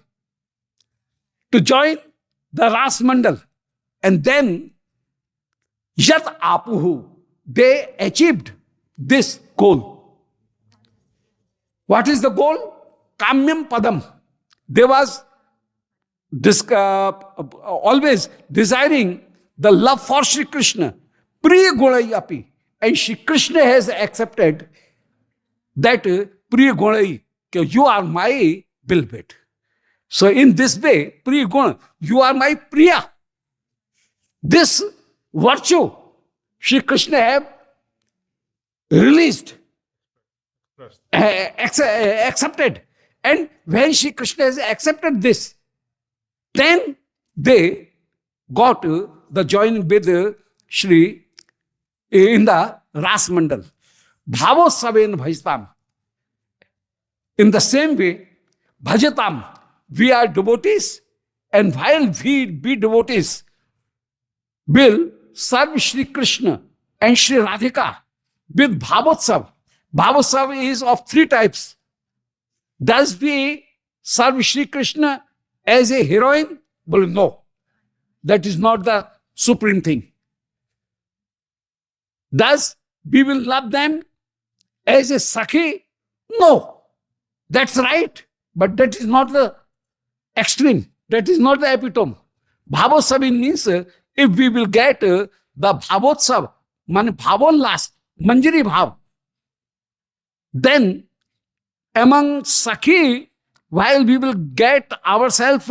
to join the Ras Mandal, and then Yat Apuhu, they achieved this goal. What is the goal? Kamyam Padam. They was always desiring the love for Shri Krishna, Priya Gunai Api, and Shri Krishna has accepted that Priya Gunai, you are my beloved. So in this way, Priya Guna, you are my Priya. This virtue, Shri Krishna have released, accepted. And when Shri Krishna has accepted this, then they got the joining with Shri in the Ras Mandal. Bhavosaven bhajtam. In the same way, bhajatam, we are devotees, and while we be devotees, will serve Shri Krishna and Shri Radhika with Bhavotsav. Bhavotsav is of three types. Does we serve Shri Krishna as a heroine? Well, no. That is not the supreme thing. Does we will love them as a Sakhi? No. That's right. But that is not the extreme. That is not the epitome. Bhavotsav means if we will get the Bhavotsav, man Bhavonlas, Manjari Bhav, then among Sakhi, while we will get ourselves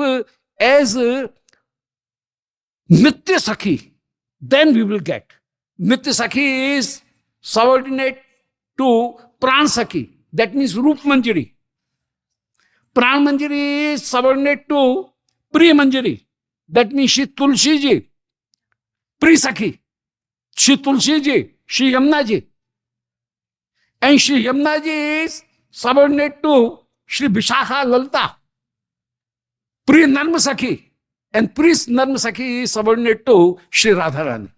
as Nitya Sakhi, then we will get. Nitya Sakhi is subordinate to Pran Sakhi. That means Rup Manjari. Pran Manjari is subordinate to Priya Manjari. That means Shri Tulsi Ji, Priya Sakhi, Shri Tulsi Ji, Shri Yamuna Ji. And Shri Yamuna Ji is subordinate to Shri Vishakha Lalita, Priya Narma Sakhi. And Priya Narma Sakhi is subordinate to Shri Radharani.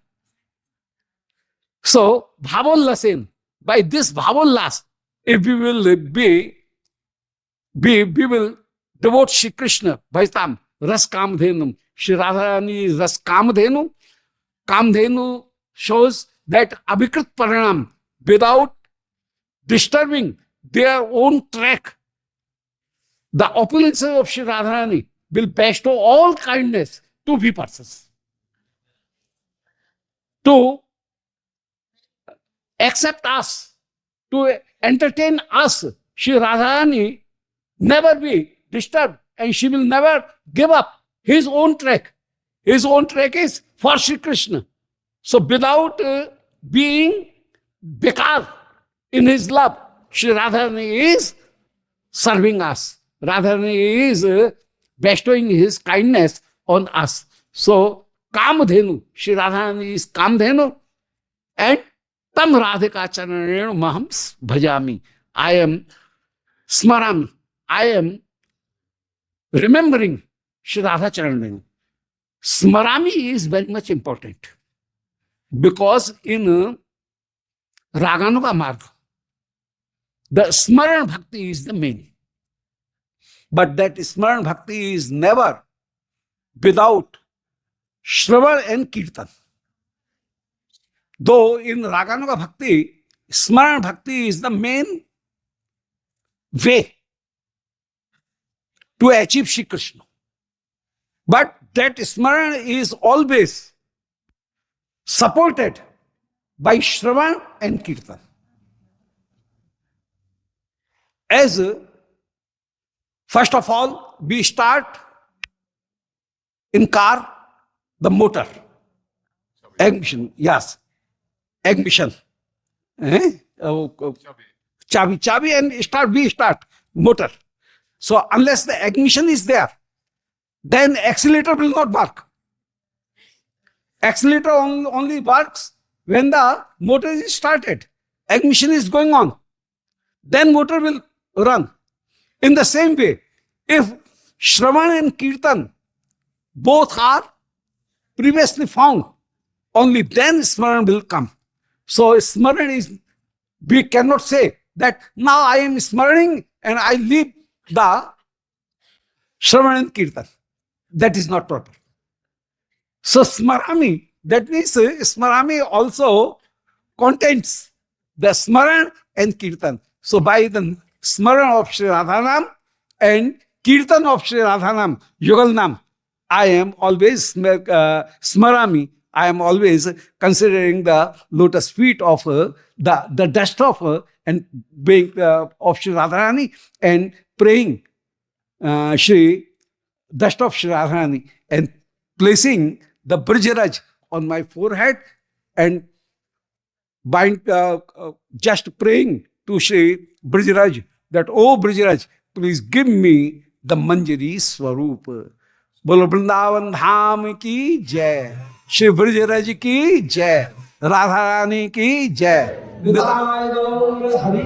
So, Bhavonlasen, by this Bhavonlas, if we will we will devote Shri Krishna, Bhajtam, Ras Kamdhenum. Shri Radharani is Ras Kamdhenu. Kamdhenu shows that Abhikrit Paranam, without disturbing their own track, the opulences of Shri Radharani will bestow all kindness to we persons. To accept us, to entertain us, Shri Radharani never be disturbed, and she will never give up his own track. His own track is for Shri Krishna. So without being bekar in his love, Shri Radharani is serving us. Radharani is bestowing his kindness on us. So Kamdhenu, Shri Radharani is Kamdhenu, and Tam Radhika Charanenu Maham Bhajami. I am smarami. I am remembering Shri Radha Charanenu. Smarami is very much important, because in Raganuga Marga, the Smaran Bhakti is the main. But that Smaran Bhakti is never without Shravan and Kirtan. Though in Raganuga Bhakti, Smaran Bhakti is the main way to achieve Shri Krishna. But that Smaran is always supported by Shravan and Kirtan. As first of all, we start in car, the motor. Ignition, yes. Ignition. Chabi, and we start motor. So unless the ignition is there, then accelerator will not work. Accelerator only works when the motor is started. Ignition is going on. Then motor will run. In the same way, if Shravan and Kirtan both are previously found, only then Smaran will come. So Smaran is, we cannot say that now I am Smaraning and I leave the Shravan and Kirtan. That is not proper. So Smarami, that means Smarami also contains the Smaran and Kirtan. So by the Smaran of Shri Radhanam and Kirtan of Shri Radhanam, Yugalnam, I am always Smarami. I am always considering the lotus feet of the dust of and being of Shri Radharani and praying Shri dust of Shri Radharani and placing the Brijraj on my forehead and just praying to Shri Brijraj that, oh Brijraj, please give me the Manjari Swarup. Bolo Vrindavan Dham ki jai, Shri Brijraj ki jai, Radharani ki jai. Hare